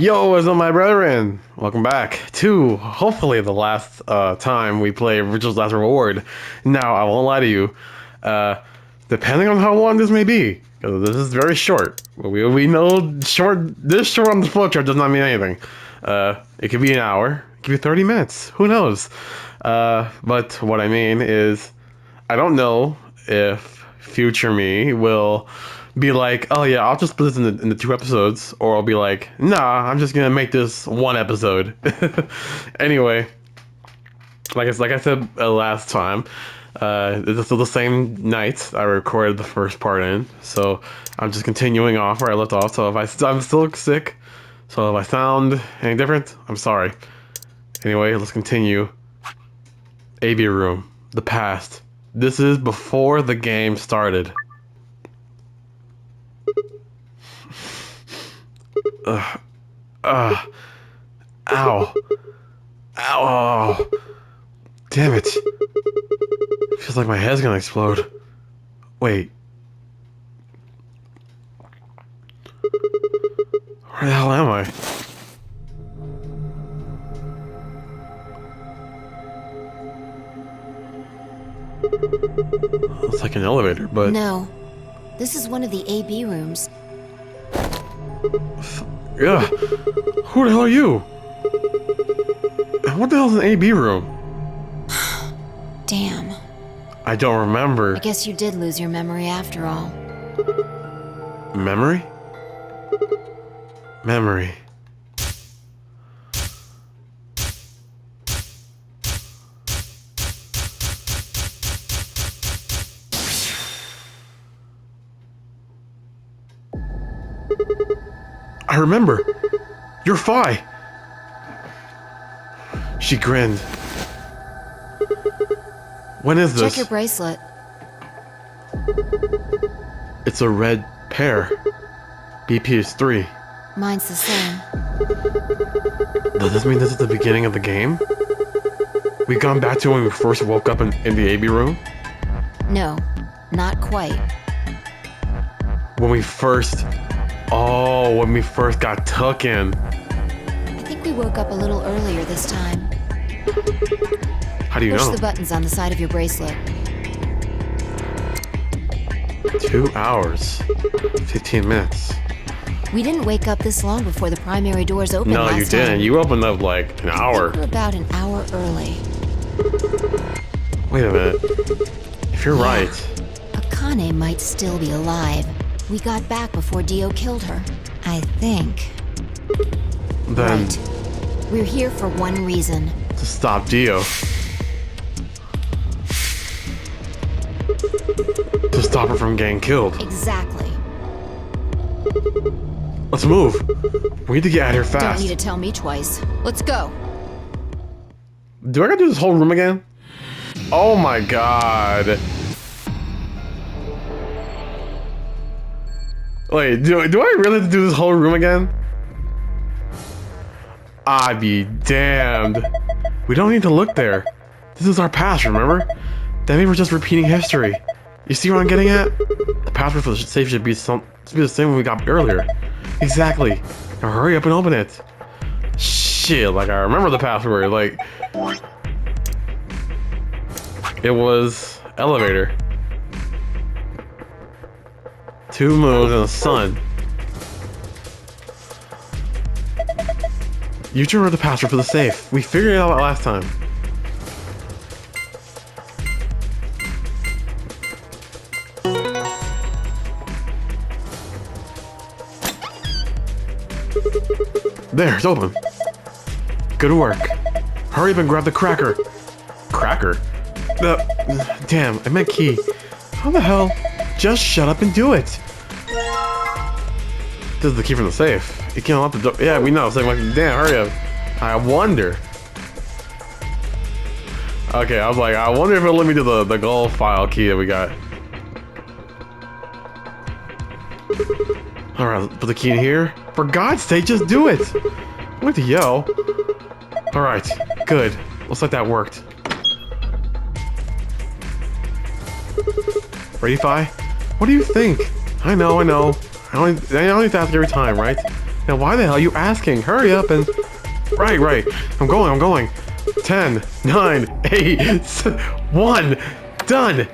Yo, what's up, my brethren? Welcome back to hopefully the last time we play Ritual's Last Reward. Now, I won't lie to you, depending on how long this may be, because this is very short. We know this short on the flowchart does not mean anything. It could be an hour, it could be 30 minutes, who knows? But what I mean is, I don't know if future me will be like, oh yeah, I'll just put this in the 2 episodes, or I'll be like, nah, I'm just gonna make this 1 episode. Anyway, like I said last time, it's still the same night I recorded the first part in, so I'm just continuing off where I left off. So I'm still sick, so if I sound any different, I'm sorry. Anyway, let's continue. AB room, the past. This is before the game started. Ow. Ow. Oh. Damn it. Feels like my head's gonna explode. Wait. Where the hell am I? It's like an elevator, but... No. This is one of the AB rooms. Yeah. Who the hell are you? And what the hell is an AB room? Damn. I don't remember. I guess you did lose your memory after all. Memory? Memory. I remember. You're Fi. She grinned. When is this? Check your bracelet. It's a red pair. BP is 3. Mine's the same. Does this mean this is the beginning of the game? We've gone back to when we first woke up in the AB room? No, not quite. When we first got tucking. I think we woke up a little earlier this time. How do you Push know? the buttons on the side of your bracelet. 2 hours. 15 minutes. We didn't wake up this long before the primary doors opened No, last you didn't. time. You opened up like an hour. I think we're about an hour early. Wait a minute. If you're right. Akane might still be alive. We got back before Dio killed her. I think. Then Right. We're here for one reason. to stop Dio. To stop her from getting killed. Exactly. Let's move. We need to get out of here Don't fast. need to tell me twice. Let's go. Do I gotta do this whole room again? Oh my god. Wait, do I really have to do this whole room again? I'd be damned. We don't need to look there. This is our past, remember? That means we're just repeating history. You see what I'm getting at? The password for the safe should be the same one we got earlier. Exactly. Now hurry up and open it. Shit, like I remember the password, like... It was... elevator. 2 moons and a sun. You remember the password for the safe. We figured it out last time. There, it's open. Good work. Hurry up and grab the cracker. Cracker? Damn, I meant key. How the hell? Just shut up and do it. This is the key from the safe. You can't unlock the door. Yeah, we know. So I'm like, damn, hurry up. I wonder. Okay, I was like, I wonder if it'll let me do the gold file key that we got. Alright, put the key in here. For God's sake, just do it! I went to yell. Alright, good. Looks like that worked. Ready, Fi? What do you think? I know. I only have to ask every time, right? Now why the hell are you asking? Hurry up and... Right. I'm going. 10, 9, 8, 1. Done!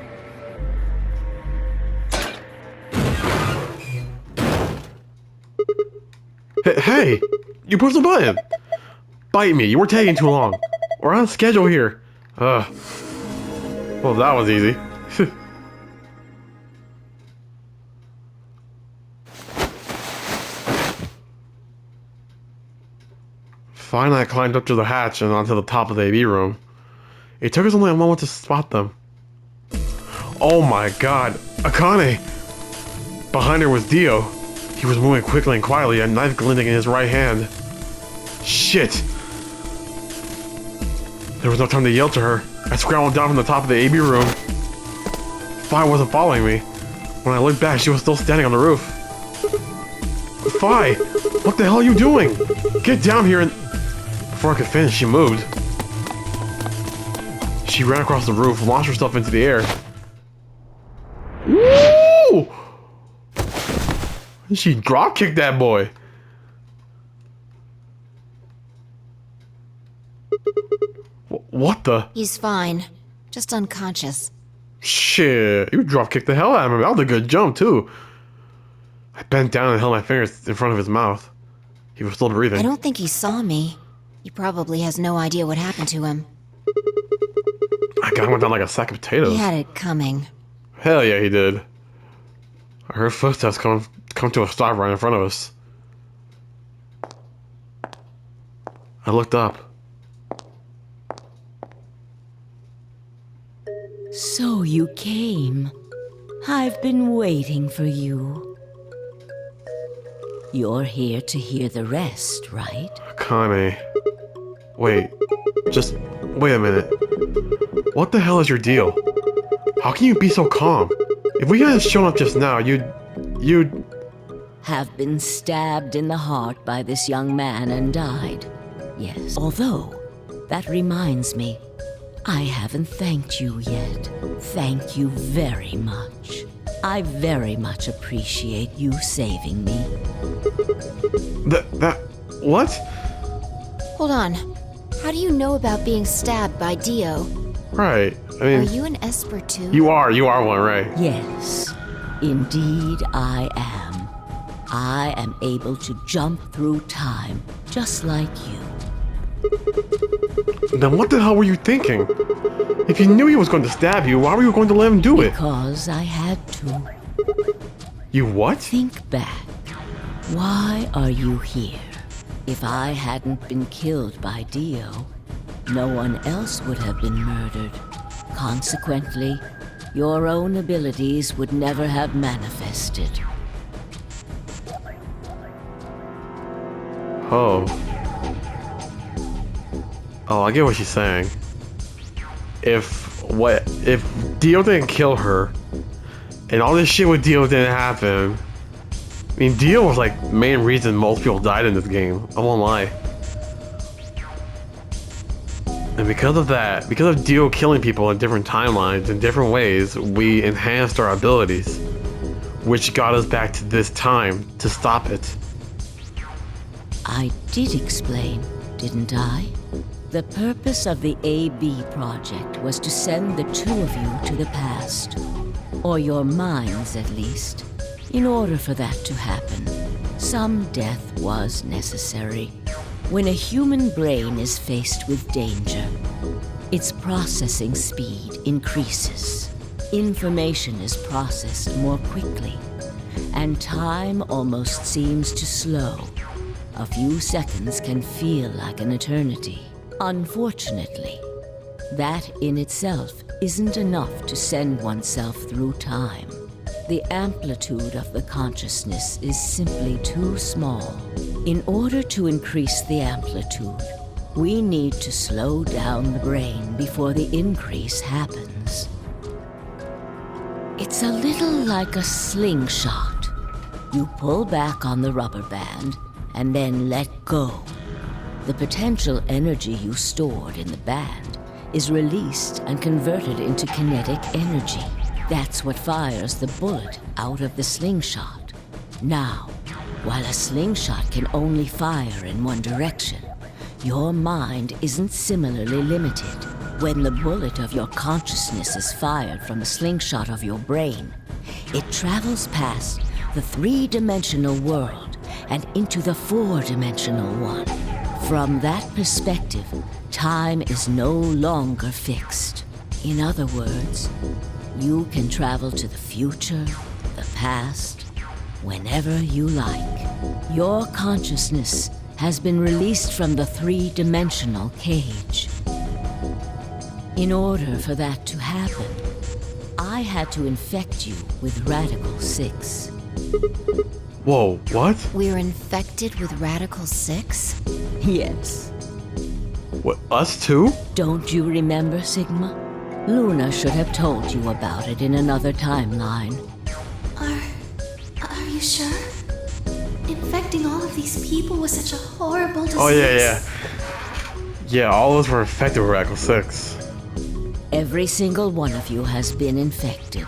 Hey! You pushed the button! Bite me, you were taking too long. We're on schedule here. Well, that was easy. Finally, I climbed up to the hatch and onto the top of the AV room. It took us only a moment to spot them. Oh my god, Akane! Behind her was Dio. He was moving quickly and quietly, a knife glinting in his right hand. Shit! There was no time to yell to her. I scrambled down from the top of the AV room. Fi wasn't following me. When I looked back, she was still standing on the roof. Fi! What the hell are you doing? Get down here and... Before I could finish, she moved. She ran across the roof, launched herself into the air. Woo! She drop kicked that boy. What the? He's fine. Just unconscious. Shit, you drop kicked the hell out of him. That was a good jump too. I bent down and held my fingers in front of his mouth. He was still breathing. I don't think he saw me. He probably has no idea what happened to him. I got him down like a sack of potatoes. He had it coming. Hell yeah, he did. I heard footsteps come to a stop right in front of us. I looked up. So you came. I've been waiting for you. You're here to hear the rest, right? Akane. Wait. Just wait a minute. What the hell is your deal? How can you be so calm? If we hadn't shown up just now, you'd... Have been stabbed in the heart by this young man and died. Yes. Although, that reminds me, I haven't thanked you yet. Thank you very much. I very much appreciate you saving me. What? Hold on. How do you know about being stabbed by Dio? Right. I Are mean... you an Esper too? You are one, right? Yes, indeed I am. I am able to jump through time, just like you. Then what the hell were you thinking? If you knew he was going to stab you, why were you going to let him do it? Because I had to. You what? Think back. Why are you here? If I hadn't been killed by Dio, no one else would have been murdered. Consequently, your own abilities would never have manifested. Oh, I get what she's saying. If Dio didn't kill her, and all this shit with Dio didn't happen, I mean, Dio was like the main reason most people died in this game. I won't lie. And because of that, because of Dio killing people in different timelines, in different ways, we enhanced our abilities, which got us back to this time to stop it. I did explain, didn't I? The purpose of the AB project was to send the two of you to the past. Or your minds, at least. In order for that to happen, some death was necessary. When a human brain is faced with danger, its processing speed increases. Information is processed more quickly, and time almost seems to slow. A few seconds can feel like an eternity. Unfortunately, that in itself isn't enough to send oneself through time. The amplitude of the consciousness is simply too small. In order to increase the amplitude, we need to slow down the brain before the increase happens. It's a little like a slingshot. You pull back on the rubber band and then let go. The potential energy you stored in the band is released and converted into kinetic energy. That's what fires the bullet out of the slingshot. Now, While a slingshot can only fire in one direction, your mind isn't similarly limited. When the bullet of your consciousness is fired from the slingshot of your brain, it travels past the three-dimensional world and into the four-dimensional one. From that perspective, time is no longer fixed. In other words, you can travel to the future, the past, whenever you like. Your consciousness has been released from the three-dimensional cage. In order for that to happen, I had to infect you with Radical 6. Whoa, what? We're infected with Radical 6? Yes. What, us too? Don't you remember, Sigma? Luna should have told you about it in another timeline. Are you sure? Infecting all of these people was such a horrible disease. Oh, yeah. Yeah, all of us were infected with Radical 6. Every single one of you has been infected.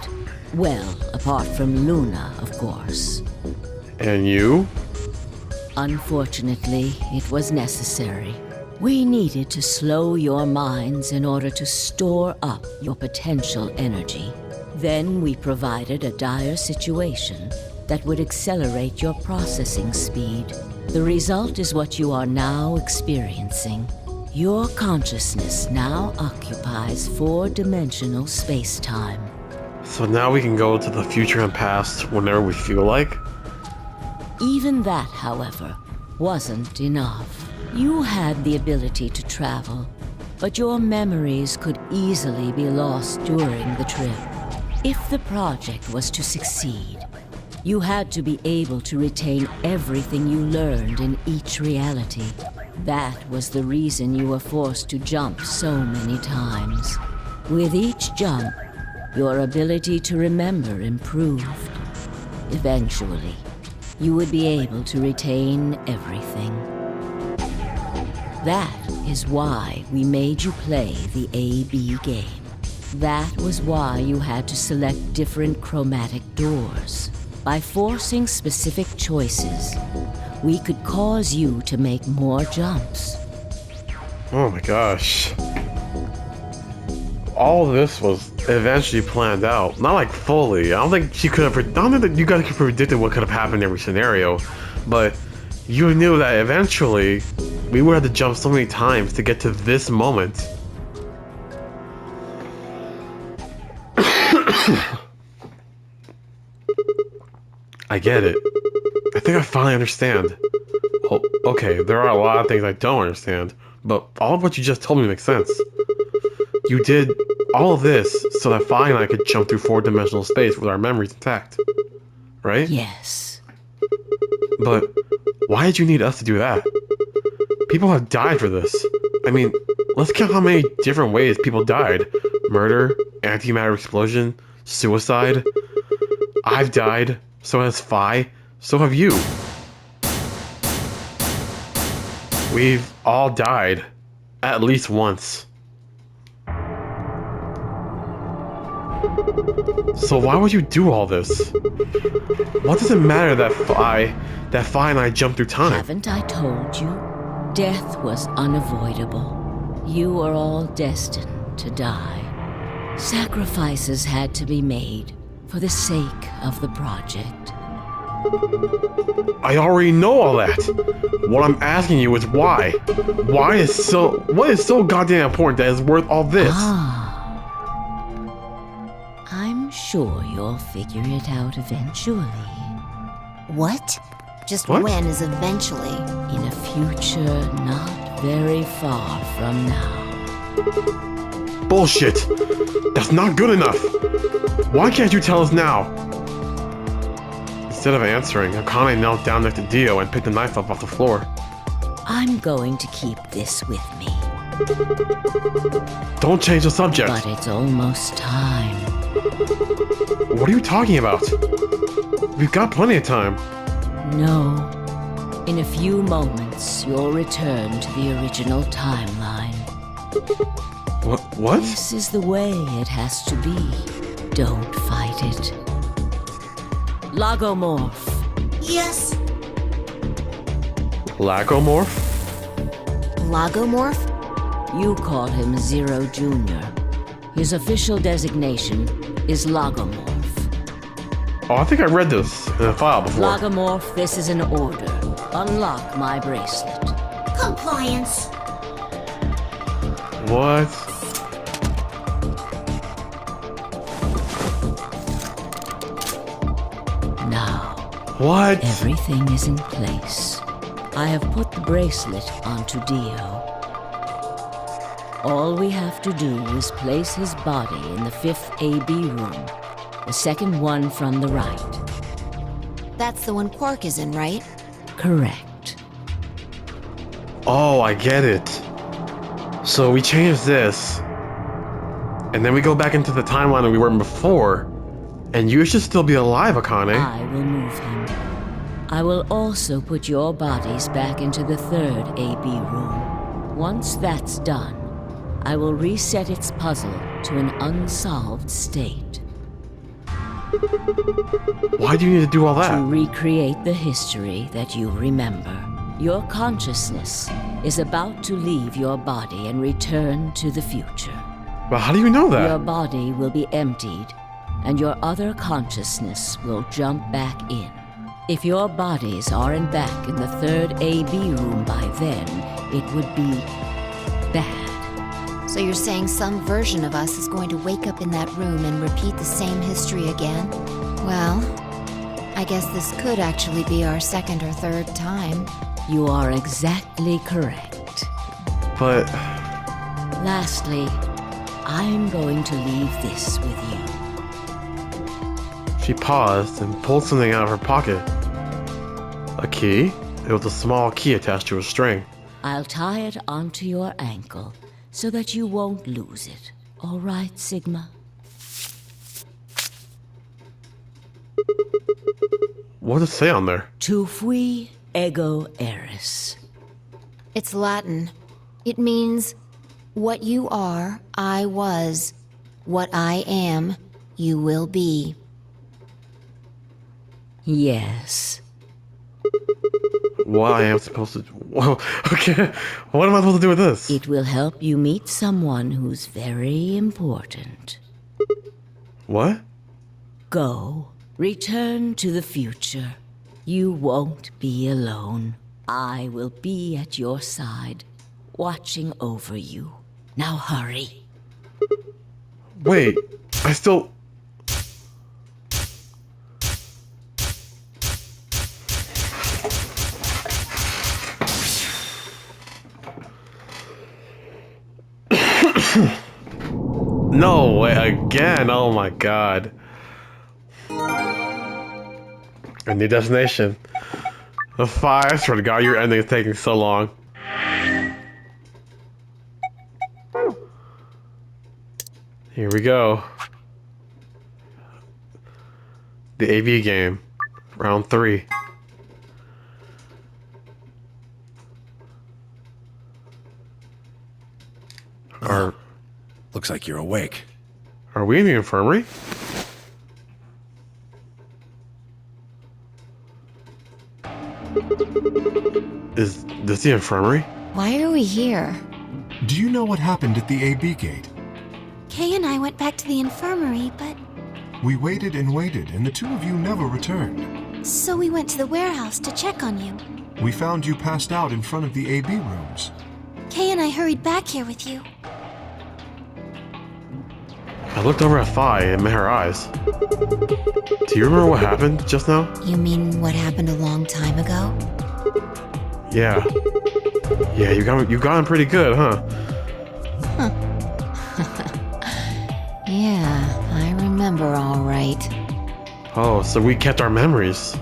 Well, apart from Luna, of course. And you? Unfortunately, it was necessary. We needed to slow your minds in order to store up your potential energy. Then we provided a dire situation that would accelerate your processing speed. The result is what you are now experiencing. Your consciousness now occupies four-dimensional space-time. So now we can go to the future and past whenever we feel like? Even that, however, wasn't enough. You had the ability to travel, but your memories could easily be lost during the trip. If the project was to succeed, you had to be able to retain everything you learned in each reality. That was the reason you were forced to jump so many times. With each jump, your ability to remember improved. Eventually, you would be able to retain everything. That is why we made you play the A-B game. That was why you had to select different chromatic doors. By forcing specific choices, we could cause you to make more jumps. Oh my gosh. All of this was eventually planned out. Not like fully. I don't think you could have. I don't think that you guys could have predicted what could have happened in every scenario. But you knew that eventually we would have to jump so many times to get to this moment. I get it. I think I finally understand. Oh, okay, there are a lot of things I don't understand, but all of what you just told me makes sense. You did all of this so that finally I could jump through four-dimensional space with our memories intact, right? Yes. But why did you need us to do that? People have died for this. I mean, let's count how many different ways people died. Murder, antimatter explosion, suicide. I've died, so has Phi, so have you. We've all died. At least once. So why would you do all this? What does it matter that Phi and I jumped through time? Haven't I told you? Death was unavoidable. You were all destined to die. Sacrifices had to be made for the sake of the project. I already know all that. What I'm asking you is why? What is so goddamn important that is worth all this? I'm sure you'll figure it out eventually. What? Just What? when is eventually? In a future not very far from now. Bullshit. That's not good enough. Why can't you tell us now? Instead of answering, Akane knelt down next to Dio and picked the knife up off the floor. I'm going to keep this with me. Don't change the subject. But it's almost time. What are you talking about? We've got plenty of time. No. In a few moments, you'll return to the original timeline. What? This is the way it has to be. Don't fight it. Logomorph. Yes. Lagomorph? Lagomorph? You call him Zero Jr. His official designation is Lagomorph. Oh, I think I read this in a file before. Lagomorph, this is an order. Unlock my bracelet. Compliance. What? Now, What? everything is in place. I have put the bracelet onto Dio. All we have to do is place his body in the 5th AB room, the second one from the right. That's the one Quark is in, right? Correct. Oh, I get it. So we change this, and then we go back into the timeline that we were in before, and you should still be alive, Akane. I will move him. I will also put your bodies back into the 3rd AB room. Once that's done, I will reset its puzzle to an unsolved state. Why do you need to do all To that? recreate the history that you remember. Your consciousness is about to leave your body and return to the future. But how do you know Your that? body will be emptied, and your other consciousness will jump back in. If your bodies aren't back in the 3rd AB room by then, it would be bad. So you're saying some version of us is going to wake up in that room and repeat the same history again? Well, I guess this could actually be our 2nd or 3rd time. You are exactly correct. But Lastly, I'm going to leave this with you. she paused and pulled something out of her pocket. A key? It was a small key attached to a string. I'll tie it onto your ankle so that you won't lose it. All right, Sigma? What does it say on there? Tu fui ego eris. It's Latin. It means, what you are, I was. What I am, you will be. Yes. What I am supposed to... Whoa, okay. What am I supposed to do with this? It will help you meet someone who's very important. What? Go. Return to the future. You won't be alone. I will be at your side, watching over you. Now hurry. Wait, I still... No way, again, oh my god. A new destination. The 5, swear to god, your ending is taking so long. Here we go. The AV game. Round 3. Looks like you're awake. Are we in the infirmary? Is this the infirmary? Why are we here? Do you know what happened at the AB gate? Kay and I went back to the infirmary, but We waited and waited, and the two of you never returned. so we went to the warehouse to check on you. We found you passed out in front of the AB rooms. Kay and I hurried back here with you. I looked over at Phi and met her eyes. Do you remember what happened just now? You mean what happened a long time ago? Yeah. Yeah, you got him pretty good, huh? Yeah, I remember all right. Oh, so we kept our memories.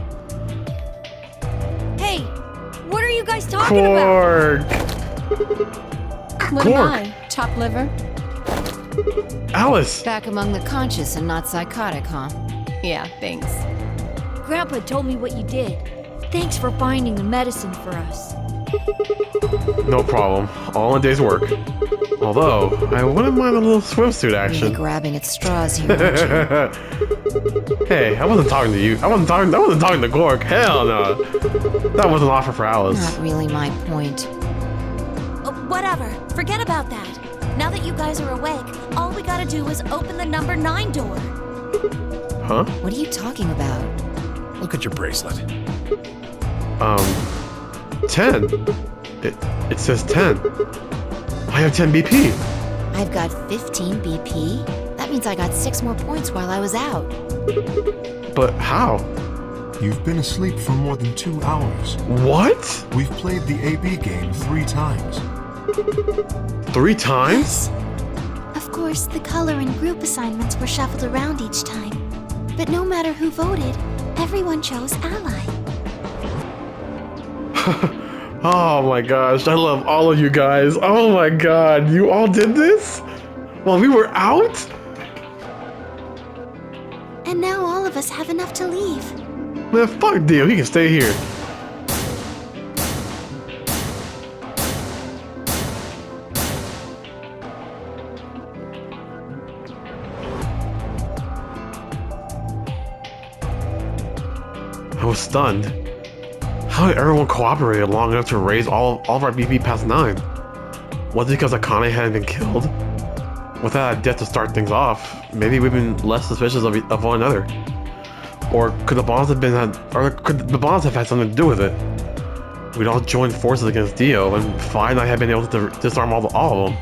Hey, what are you guys talking about? Quark! What am Quark! I? Chopped liver? Alice! Back among the conscious and not psychotic, huh? Yeah, thanks. Grandpa told me what you did. Thanks for finding the medicine for us. No problem. All in a day's work. Although, I wouldn't mind a little swimsuit Really action. grabbing at straws here, aren't you? Hey, I wasn't talking to you. I wasn't talking to Gork. Hell no. That was an offer for Alice. Not really my point. Whatever. Forget about that. Now that you guys are awake, all we gotta do is open the number 9 door. Huh? What are you talking about? Look at your bracelet. 10. It says 10. I have 10 BP. I've got 15 BP. That means I got 6 more points while I was out. But how? You've been asleep for more than 2 hours. What? We've played the AB game 3 times. 3 times? Yes. Of course, the color and group assignments were shuffled around each time. But no matter who voted, everyone chose Ally. Oh my gosh, I love all of you guys. Oh my god, you all did this? While we were out? And now all of us have enough to leave. Man, fuck Dio, he can stay here. I was stunned. How did everyone cooperate long enough to raise all of our BP past 9? Was it because Akane hadn't been killed? Without a death to start things off, maybe we've been less suspicious of one another. Or could the bonds have had something to do with it? We'd all joined forces against Dio, and Fi and I had been able to disarm all of them.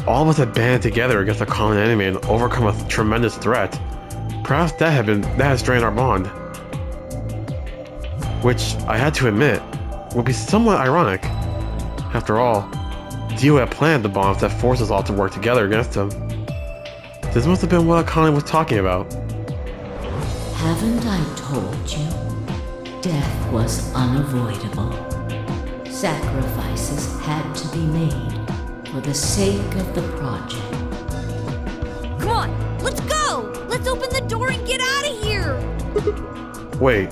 All of us had banded together against a common enemy and overcome a tremendous threat. Perhaps that had strained our bond. Which, I had to admit, would be somewhat ironic. After all, Dio had planned the bombs that forced us all to work together against him. This must have been what Akane was talking about. Haven't I told you? Death was unavoidable. Sacrifices had to be made for the sake of the project. Come on, let's go! Let's open the door and get out of here! Wait.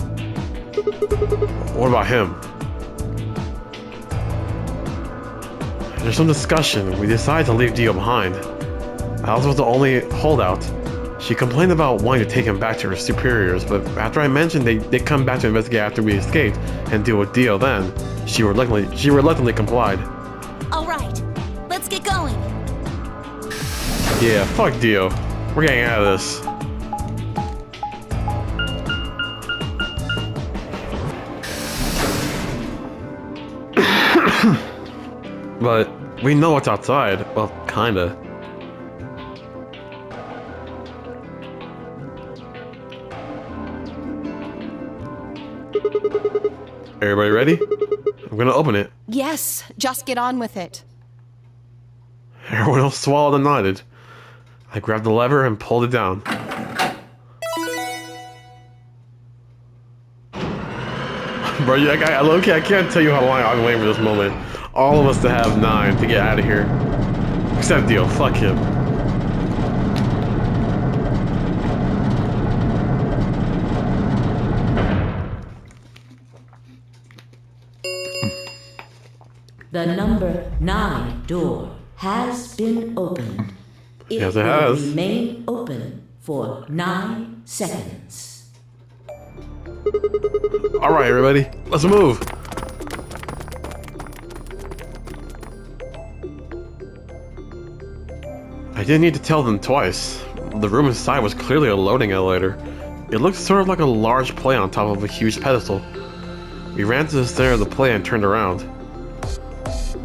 What about him? After some discussion, we decided to leave Dio behind. Alice was the only holdout. She complained about wanting to take him back to her superiors, but after I mentioned they'd come back to investigate after we escaped and deal with Dio then, she reluctantly complied. Alright, let's get going. Yeah, fuck Dio. We're getting out of this. But we know what's outside. Well, kinda. Everybody ready? I'm gonna open it. Yes, just get on with it. Everyone else swallowed and nodded. I grabbed the lever and pulled it down. Bro, I can't tell you how long I've been waiting for this moment. All of us to have 9 to get out of here. Except Dio, fuck him. The number 9 door has been opened. Yes, it will has. remain open for 9 seconds. Alright, everybody, let's move. I didn't need to tell them twice. The room inside was clearly a loading elevator. It looked sort of like a large plate on top of a huge pedestal. We ran to the center of the plate and turned around.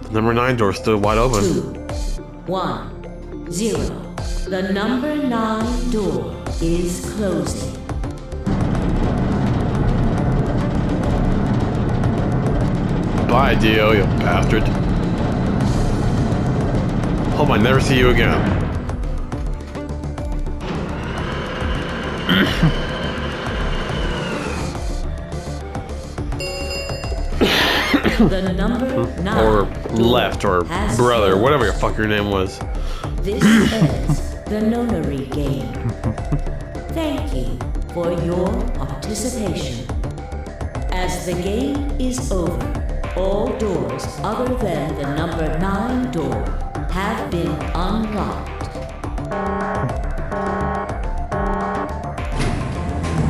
The number 9 door stood wide open. 2, 1, 0. The number 9 door is closing. Bye, Dio, you bastard. Hope I never see you again. The number 9 Or left, or has brother, closed. whatever the fuck your name was. This ends the nonary game. Thank you for your participation. As the game is over, all doors other than the number 9 door have been unlocked.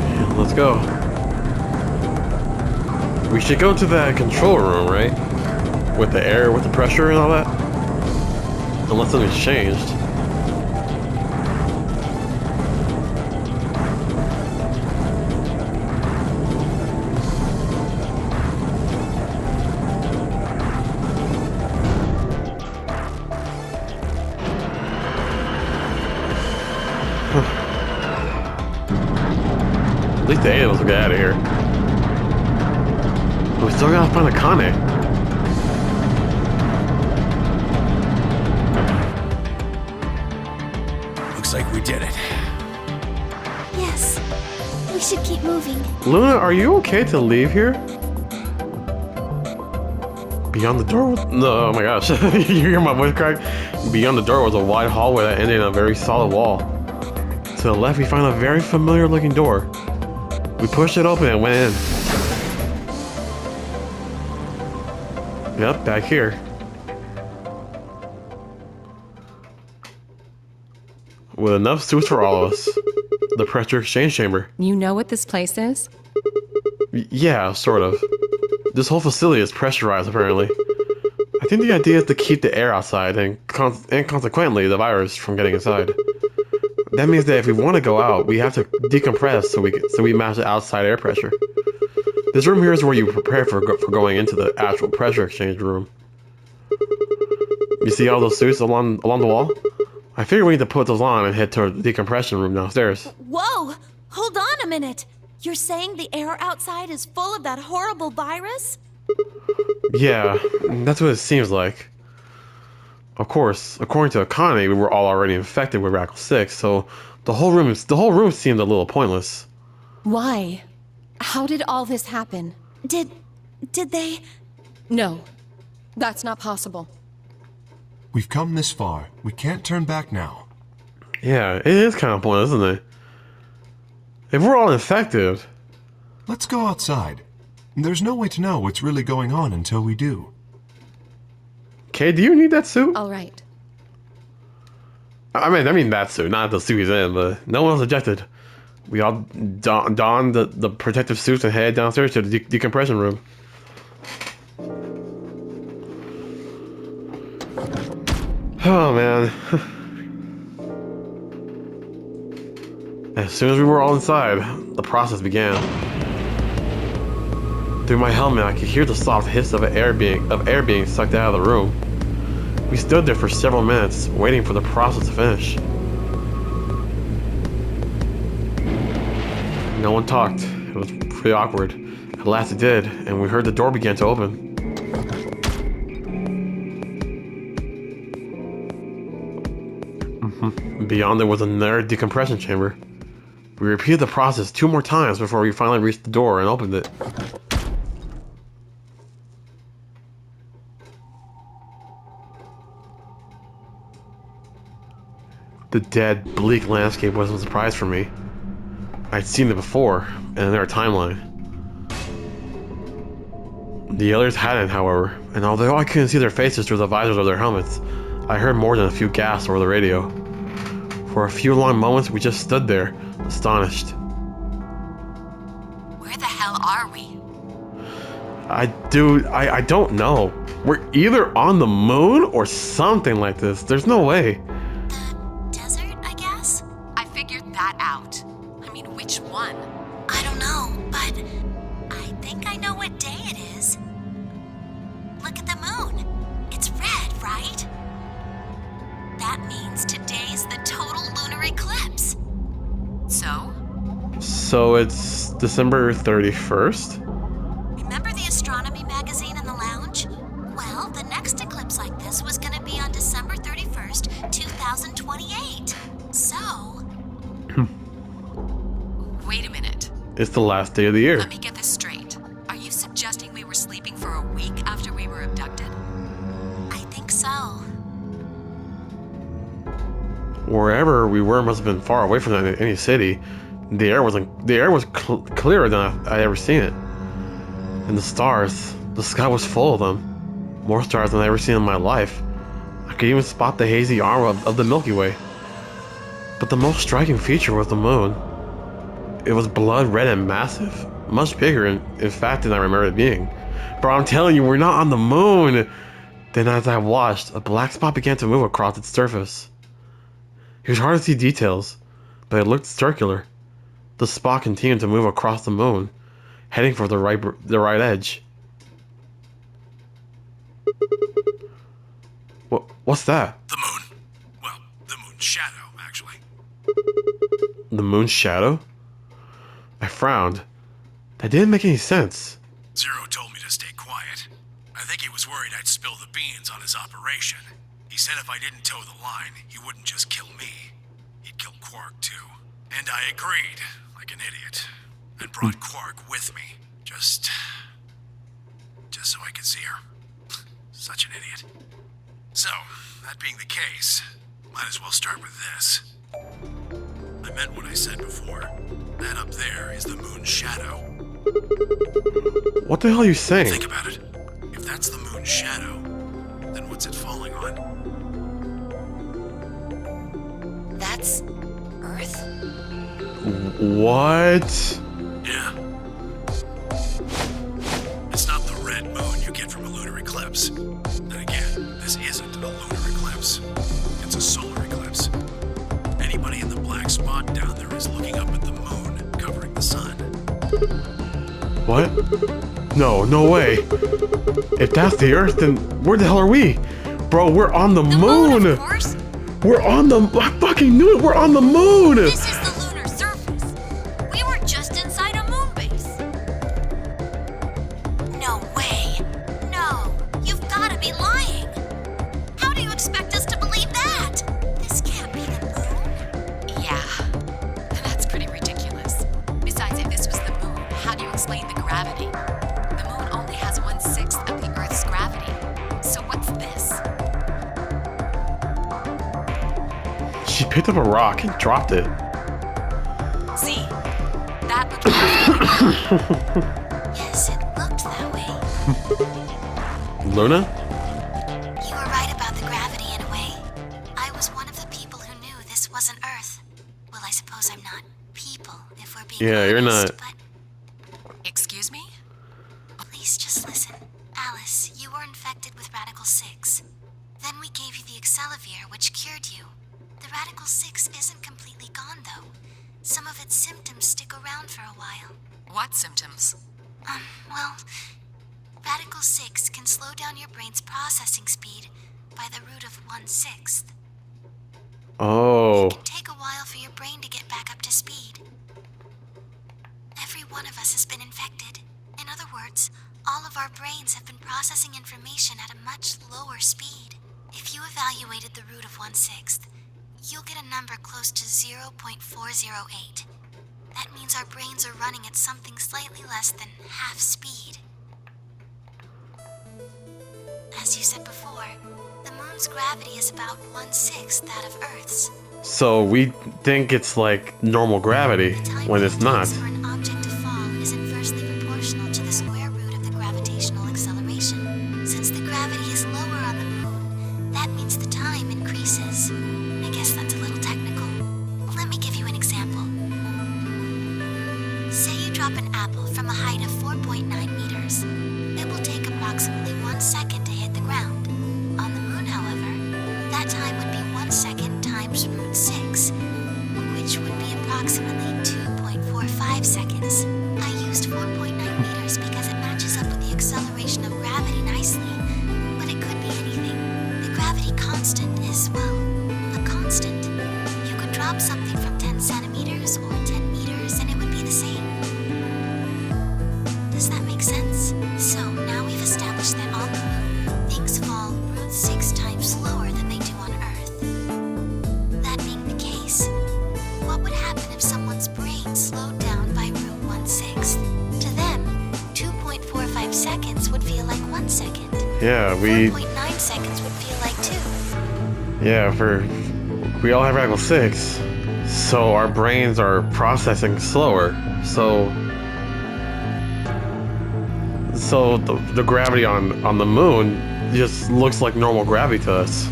Yeah, let's go. We should go to that control room, right? With the air, with the pressure and all that. Unless something's changed. At least the aliens will get out of here. But we still gotta find Akane. Looks like we did it. Yes. We should keep moving. Luna, are you okay to leave here? Beyond the door was... No, oh my gosh. You hear my voice crack? Beyond the door was a wide hallway that ended in a very solid wall. To the left, we find a very familiar looking door. We pushed it open and went in. Yep, back here. With enough suits for all of us. The pressure exchange chamber. You know what this place is? Yeah, sort of. This whole facility is pressurized, apparently. I think the idea is to keep the air outside and consequently the virus from getting inside. That means that if we want to go out, we have to decompress so we match the outside air pressure. This room here is where you prepare for going into the actual pressure exchange room. You see all those suits along the wall? I figure we need to put those on and head toward the decompression room downstairs. Whoa! Hold on a minute! You're saying the air outside is full of that horrible virus? Yeah, that's what it seems like. Of course, according to Akane, we were all already infected with Radical 6, so the whole room seemed a little pointless. Why? How did all this happen? Did they... No, that's not possible. We've come this far. We can't turn back now. Yeah, it is kind of pointless, isn't it? If we're all infected... Let's go outside. There's no way to know what's really going on until we do. Kay, do you need that suit? All right. I mean that suit, not the suit he's in, but no one else ejected. We all donned the protective suits and head downstairs to the decompression room. Oh man. As soon as we were all inside, the process began. Through my helmet, I could hear the soft hiss of air being sucked out of the room. We stood there for several minutes, waiting for the process to finish. No one talked. It was pretty awkward. At last it did, and we heard the door begin to open. Beyond there was another decompression chamber. We repeated the process 2 more times before we finally reached the door and opened it. The dead, bleak landscape wasn't a surprise for me. I'd seen it before, in their timeline. The others hadn't, however, and although I couldn't see their faces through the visors of their helmets, I heard more than a few gasps over the radio. For a few long moments, we just stood there, astonished. Where the hell are we? I don't know. We're either on the moon or something like this. There's no way. The desert, I guess? I figured that out. I mean, which one? I don't know, but I think I know what day it is. Look at the moon. It's red, right? That means today's the total lunar eclipse. So it's December 31st? Remember the astronomy magazine in the lounge? Well, the next eclipse like this was gonna be on December 31st, 2028. So... Wait a minute. It's the last day of the year. Let me get this straight. Are you suggesting we were sleeping for a week after we were abducted? I think so. Wherever we were must have been far away from any city. The air was clearer than I'd ever seen it. And the stars, the sky was full of them. More stars than I'd ever seen in my life. I could even spot the hazy arm of the Milky Way. But the most striking feature was the moon. It was blood red and massive, much bigger in fact than I remember it being. Bro, I'm telling you, we're not on the moon! Then as I watched, a black spot began to move across its surface. It was hard to see details, but it looked circular. The spot continued to move across the moon, heading for the right edge. What's that? The moon. Well, the moon's shadow, actually. The moon's shadow? I frowned. That didn't make any sense. Zero told me to stay quiet. I think he was worried I'd spill the beans on his operation. He said if I didn't toe the line, he wouldn't just kill me. He'd kill Quark, too. And I agreed, like an idiot. And brought Quark with me. Just so I could see her. Such an idiot. So, that being the case, might as well start with this. I meant what I said before. That up there is the moon's shadow. What the hell are you saying? Think about it. If that's the moon's shadow, then what's it falling on? That's Earth? What? Yeah. It's not the red moon you get from a lunar eclipse. Then again, this isn't a lunar eclipse. It's a solar eclipse. Anybody in the black spot down there is looking up at the moon, covering the sun. What? No way. If that's the Earth, then where the hell are we? Bro, we're on the moon! Of course. We're on the... I fucking knew it! We're on the moon! This is the lunar surface. We were just inside a moon base. No way. No. You've got to be lying. How do you expect us to believe that? This can't be the moon. Yeah. That's pretty ridiculous. Besides, if this was the moon, how do you explain the gravity? The moon only has 1/6 of the Earth's gravity. So what's this? She picked up a rock and dropped it. See? That looked perfect. Yes, it looked that way. Luna? You were right about the gravity in a way. I was one of the people who knew this wasn't Earth. Well, I suppose I'm not people, if we're being Yeah, you're honest, not. But Excuse me? please just listen. Alice, you were infected with Radical 6. Then we gave you the Accelavir, which cured you. The Radical 6 isn't completely gone, though. Some of its symptoms stick around for a while. What symptoms? Well, Radical 6 can slow down your brain's processing speed by the root of 1/6. Oh. It can take a while for your brain to get back up to speed. Every one of us has been infected. In other words, all of our brains have been processing information at a much lower speed. If you evaluated the root of 1/6, you'll get a number close to 0.408. That means our brains are running at something slightly less than half speed. As you said before, the moon's gravity is about 1/6 that of Earth's. So we think it's like normal gravity The time when it it's not. takes for an object to fall is inversely proportional to the square root of the gravitational acceleration. Since the gravity is lower on the moon, that means the time increases. I guess that's a little technical. Let me give you an example. Say you drop an apple from a height of 4.9 meters. It will take approximately 1 second to hit the ground. On the moon, however, that time would be 1 second times root 6, which would be approximately 2.45 seconds. I used 4.9 meters because it matches up with the acceleration of gravity nicely, but it could be anything. The gravity constant is, well, a constant. You could drop something from 10 centimeters or 10 meters and it would be the same. Does that make sense? So now we've established that on the moon, things fall root 6 times slower than they do on Earth. That being the case, what would happen if someone's brain slowed down by root 1/6? To them, 2.45 seconds would feel like 1 second. Yeah, we... 4.9 seconds would feel like 2. Yeah, we all have Radical 6. So our brains are processing slower. So the gravity on the moon just looks like normal gravity to us.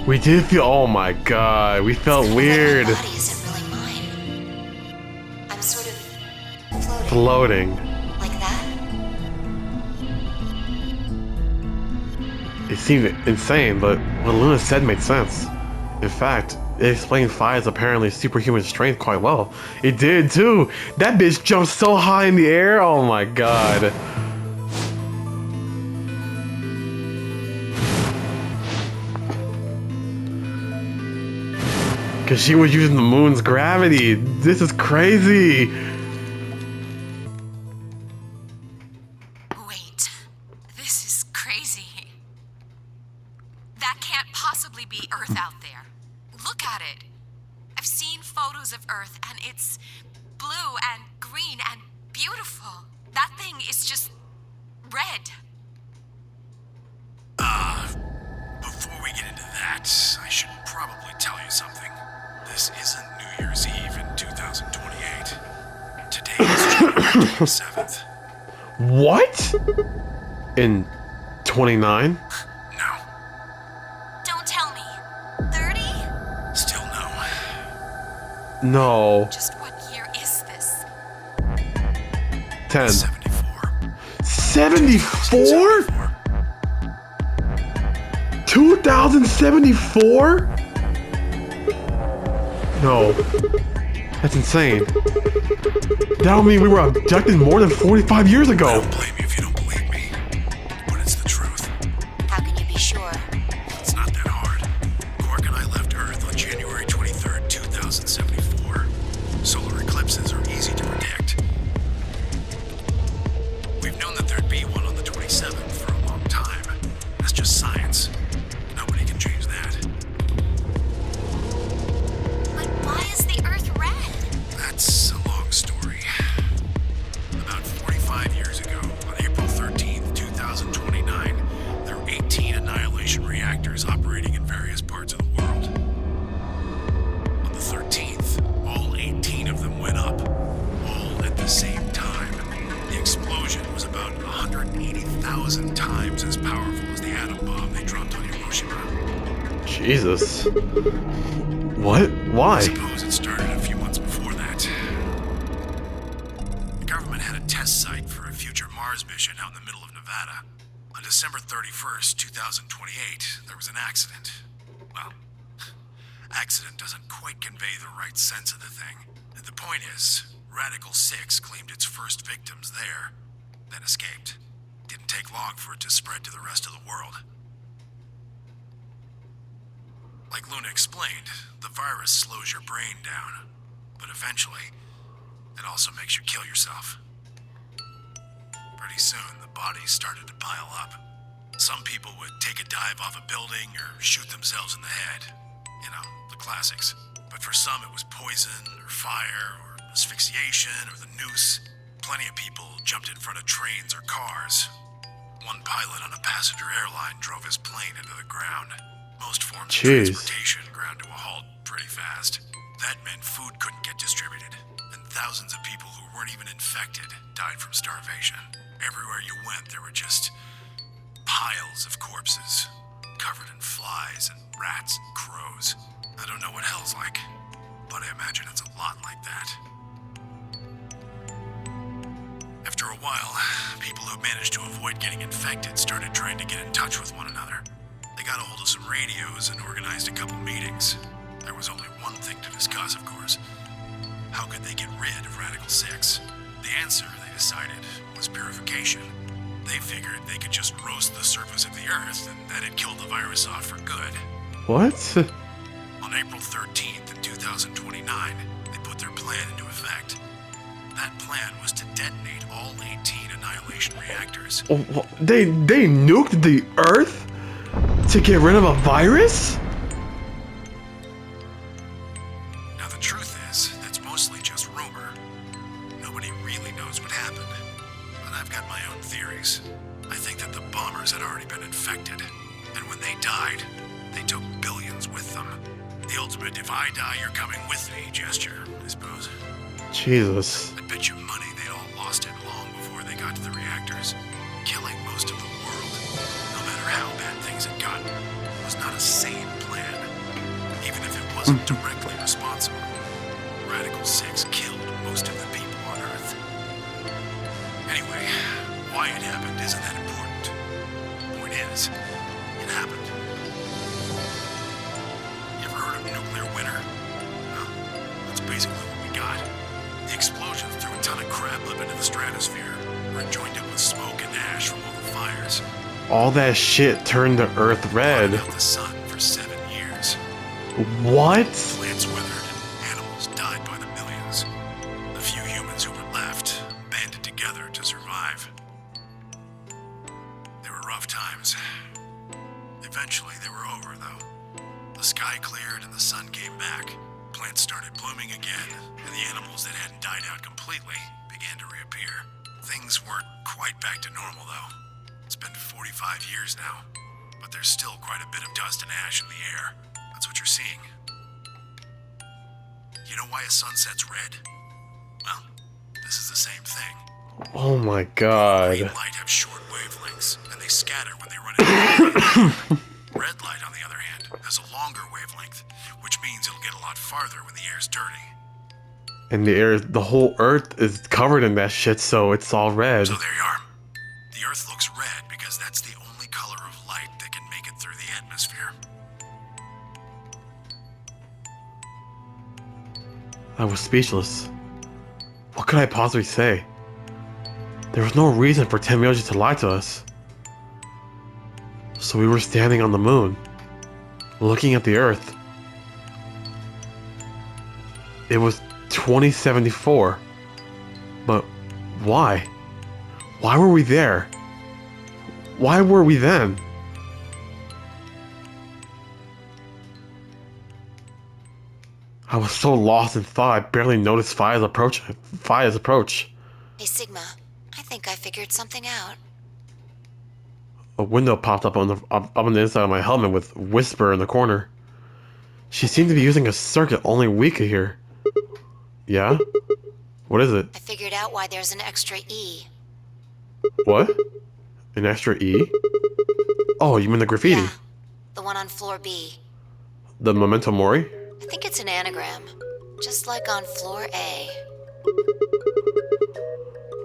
We did feel. Oh my god, we felt It's weird. kind of like my body isn't really mine. I'm sort of floating. Floating. Like that? It seemed insane, but what Luna said made sense. In fact, it explained Fi's apparently superhuman strength quite well. It did too! That bitch jumped so high in the air, oh my god. Cause she was using the moon's gravity. This is crazy! Wait, this is crazy. That can't possibly be Earth out there. Look at it. I've seen photos of Earth, and it's blue and green and beautiful. That thing is just red. Before we get into that, I should probably tell you something. This isn't New Year's Eve in 2028. Today is January 27th. What? In 29? No, Don't tell me. 30? still no. No. Just what year is this? 10. 74. 74? 2074? No. That's insane. That would mean we were abducted more than 45 years I ago. don't blame you if you don't believe me, but it's the truth. How can you be sure? It's not that hard. Quark and I left Earth on January 23rd, 2074. Solar eclipses are easy to predict. We've known that there'd be one on the 27th for a long time. That's just science. Nobody can change that. But why is the Earth red? That's a long story. About 45 years ago, on April 13th, 2029, there were 18 annihilation reactors operating in various parts of the world. On the 13th, all 18 of them went up, all at the same time. The explosion was about 180,000 times as powerful as the atom bomb they dropped on Hiroshima. Jesus. What? Why? I suppose it started a few months before that. The government had a test site for a future Mars mission out in the middle of Nevada. On December 31st, 2028, there was an accident. Well, accident doesn't quite convey the right sense of the thing. The point is, Radical 6 claimed its first victims there, then escaped. Didn't take long for it to spread to the rest of the world. Like Luna explained, the virus slows your brain down, but eventually, it also makes you kill yourself. Pretty soon, the bodies started to pile up. Some people would take a dive off a building or shoot themselves in the head. You know, the classics. But for some, it was poison, or fire, or asphyxiation, or the noose. Plenty of people jumped in front of trains or cars. One pilot on a passenger airline drove his plane into the ground. Most forms of Jeez. transportation ground to a halt pretty fast. That meant food couldn't get distributed, and thousands of people who weren't even infected died from starvation. Everywhere you went, there were just piles of corpses, covered in flies and rats and crows. I don't know what hell's like, but I imagine it's a lot like that. After a while, people who managed to avoid getting infected started trying to get in touch with one another. They got a hold of some radios and organized a couple meetings. There was only one thing to discuss, of course. How could they get rid of Radical 6? The answer, they decided, was purification. They figured they could just roast the surface of the Earth and that'd kill the virus off for good. What? On April 13th in 2029, they put their plan into effect. That plan was to detonate all 18 annihilation reactors. They nuked the Earth to get rid of a virus? Now the truth is, that's mostly just rumor. Nobody really knows what happened. But I've got my own theories. I think that the bombers had already been infected. And when they died, they took billions with them. The ultimate if I die, you're coming with me gesture, I suppose. Jesus. I bet you money they'd all lost it long before they got to the reactors, killing most of the world. No matter how bad things had gotten, it was not a sane plan. wasn't directly responsible. Radical 6 killed most of the people on Earth. Anyway, why it happened isn't that important. Point is, it happened. You ever heard of nuclear winter? Well, that's basically what we got. The explosion threw a ton of crap up into the stratosphere, where it joined up with smoke and ash from all the fires. All that shit turned the Earth red. Blotted out the sun for 7 years. What? Plants withered and animals died by the millions. The few humans who were left banded together to survive. They were rough times. Eventually they were over, though. The sky cleared and the sun came back. Plants started blooming again, and the animals that hadn't died out completely began to reappear. Things weren't quite back to normal, though. It's been 45 years now, but there's still quite a bit of dust and ash in the air. That's what you're seeing. You know why a sunsets red? Well, this is the same thing. Oh my god. Green light have short wavelengths, and they scatter when they run into red light, on the other hand, has a longer wavelength, which means it'll get a lot farther when the air's dirty. And the whole Earth is covered in that shit, so it's all red. So there you are. The Earth looks red because that's the only color of light that can make it through the atmosphere. I was speechless. What could I possibly say? There was no reason for Temyoji to lie to us. So we were standing on the moon, looking at the Earth. It was 2074. But why? Why were we there? Why were we then? I was so lost in thought I barely noticed Faya's approach. Hey, Sigma, I think I figured something out. A window popped up on the inside of my helmet with Whisper in the corner. She seemed to be using a circuit only we could hear. Yeah? What is it? I figured out why there's an extra E. What? An extra E? Oh, you mean the graffiti? Yeah, the one on floor B. The Memento Mori? I think it's an anagram, just like on floor A.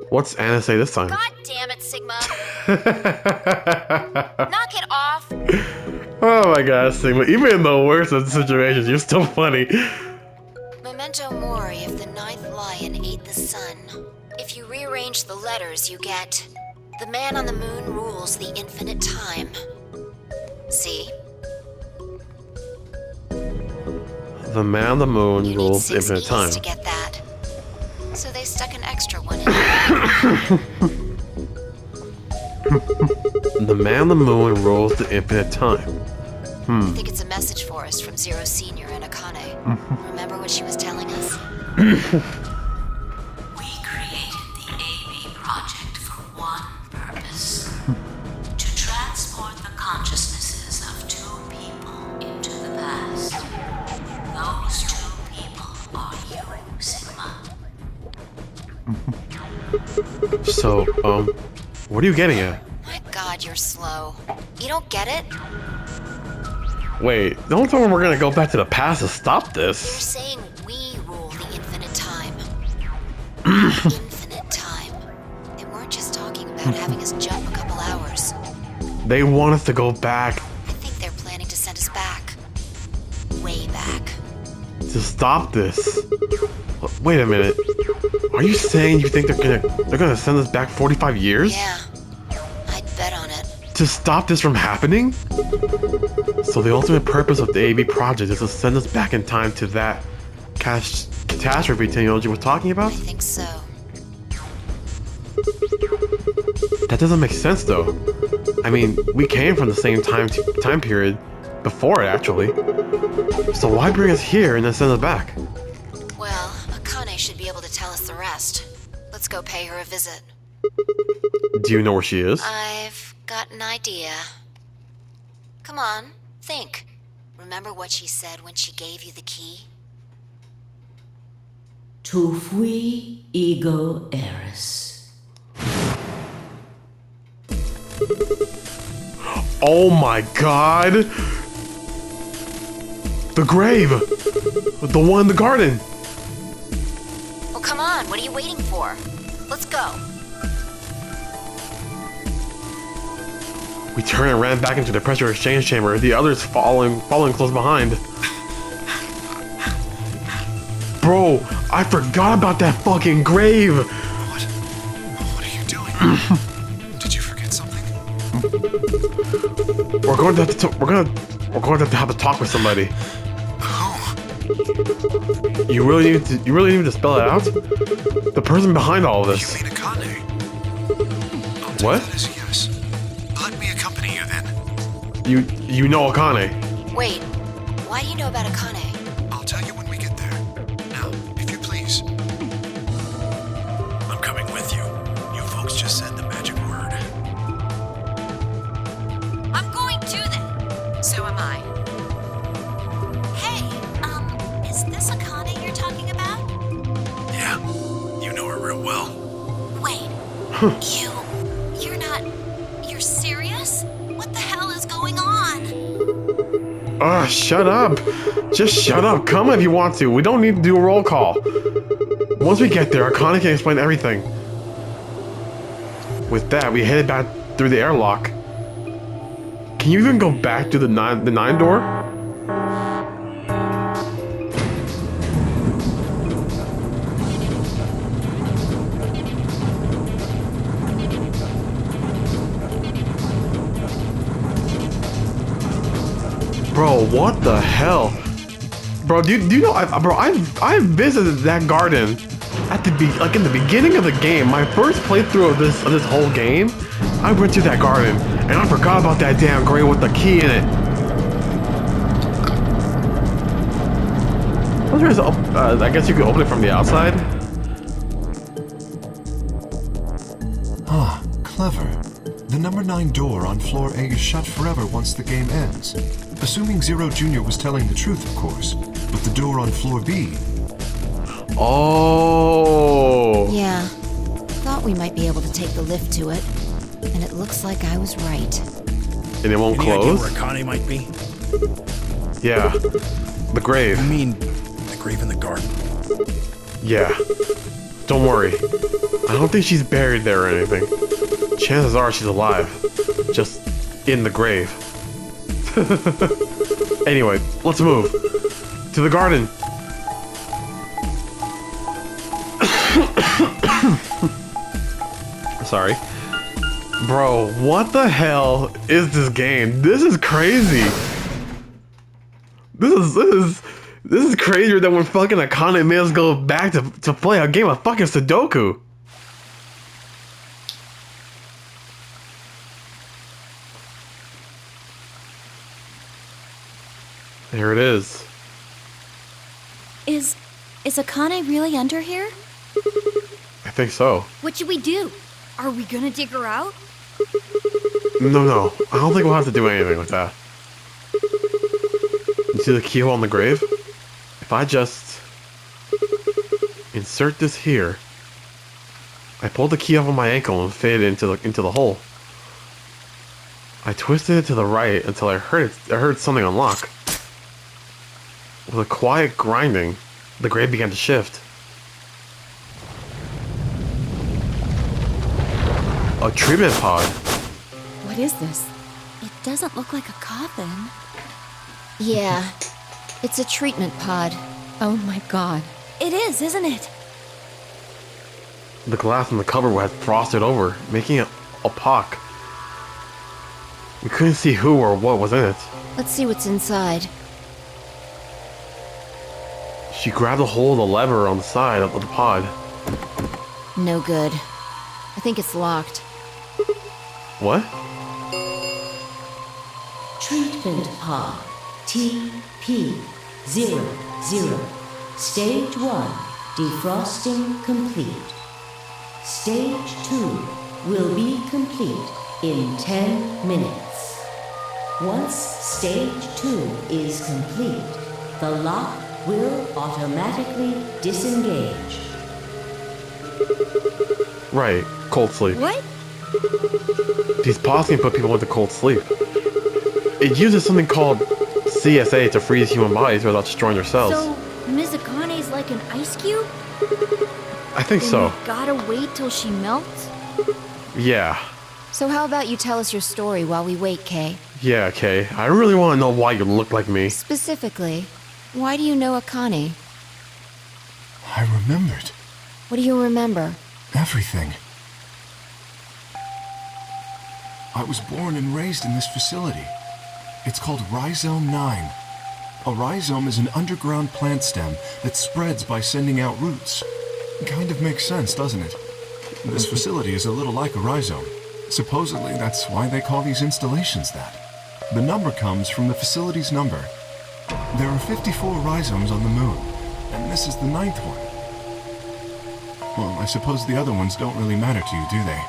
What's Anna say this time? God damn it, Sigma! Knock it off! Oh my god, Sigma. Even in the worst of situations, you're still funny. Memento Mori, if the ninth lion ate the sun. If you rearrange the letters, you get... The man on the moon rules the infinite time. See? The man on the moon You need rules 6 infinite E's time. to get that. So they stuck an extra one in. The man on the moon rules the infinite time. I think it's a message for us from Zero Senior and Akane. Remember what she was telling us? We created the AB project for one purpose. To transport the consciousnesses of 2 people into the past. Those 2 people are you, Sigma. So, what are you getting at? My god, you're slow. You don't get it? Wait, don't tell me we're gonna go back to the past to stop They're this. saying we rule the infinite time. Infinite time. They weren't just talking about having us jump a couple hours. They want us to go back I think they're planning to send us back. Way back. to stop this. Wait a minute. Are you saying you think they're gonna send us back 45 years? Yeah. I'd bet on it. To stop this from happening? So the ultimate purpose of the AB project is to send us back in time to that catastrophe Tenyoji was talking I about? think so. That doesn't make sense though. I mean, we came from the same time period before it actually. So why bring us here and then send us back? Well, Akane should be able to tell us the rest. Let's go pay her a visit. Do you know where she is? I've got an idea. Come on, think. Remember what she said when she gave you the key? Tu fui ego eris. Oh my god! The grave! The one in the garden! Well, come on, what are you waiting for? Let's go. We turned and ran back into the pressure exchange chamber, the others following close behind. Bro, I forgot about that fucking grave! What are you doing? Did you forget something? We're going to have to have a talk with somebody. Who? You really need to spell it out? The person behind all of You this. mean Akane? I'll take What? that as a yes. Let me accompany you then. You know Akane. Wait, why do you know about Akane? I'll tell you when we get there. Now, if you please. I'm coming with you. You folks just said the magic word. I'm going too then. So am I. Hey, is this Akane you're talking about? Yeah, you know her real well. Wait, you're serious? What the hell is going on? Shut up. Just shut up. Come if you want to. We don't need to do a roll call. Once we get there, Akane can explain everything. With that, we headed back through the airlock. Can you even go back to the nine door? Bro, what the hell? Bro, do you know? I visited that garden at in the beginning of the game. My first playthrough of this whole game, I went to that garden and I forgot about that damn grave with the key in it. I guess you could open it from the outside. Ah, clever. The number 9 door on floor A is shut forever once the game ends. Assuming Zero Jr. was telling the truth, of course. But the door on floor B... Oh. Yeah, thought we might be able to take the lift to it. And it looks like I was right. And it won't Any idea close? where Akane might be? Yeah. The grave. I mean, the grave in the garden. Yeah. Don't worry. I don't think she's buried there or anything. Chances are she's alive. Just in the grave. Anyway, let's move. To the garden. Sorry. Bro, what the hell is this game? This is crazy. This is crazier than when fucking Akane made us go back to play a game of fucking Sudoku. There it is. Is Akane really under here? I think so. What should we do? Are we gonna dig her out? No. I don't think we'll have to do anything with that. You see the keyhole on the grave? If I just insert this here, I pulled the key off of my ankle and fitted it into the hole. I twisted it to the right until I heard something unlock. With a quiet grinding, the grave began to shift. A treatment pod. What is this? It doesn't look like a coffin. Yeah, it's a treatment pod. Oh my god. It is, isn't it? The glass in the cover had frosted over, making it opaque. We couldn't see who or what was in it. Let's see what's inside. She grabbed a hold of the lever on the side of the pod. No good. I think it's locked. What? Treatment pod TP00. Stage 1 defrosting complete. Stage 2 will be complete in 10 minutes. Once stage 2 is complete, the lock will automatically disengage. Right, cold sleep. What? These pods can put people into cold sleep. It uses something called CSA to freeze human bodies without destroying their cells. So, Mizakane's like an ice cube? I think Then so. we gotta wait till she melts? Yeah. So how about you tell us your story while we wait, Kay? Yeah, okay. I really want to know why you look like me. Specifically, why do you know Akane? I remembered What do you remember? everything. I was born and raised in this facility. It's called Rhizome 9. A rhizome is an underground plant stem that spreads by sending out roots. Kind of makes sense, doesn't it? This facility is a little like a rhizome. Supposedly, that's why they call these installations that. The number comes from the facility's number. There are 54 rhizomes on the moon, and this is the 9th one. Well, I suppose the other ones don't really matter to you, do they?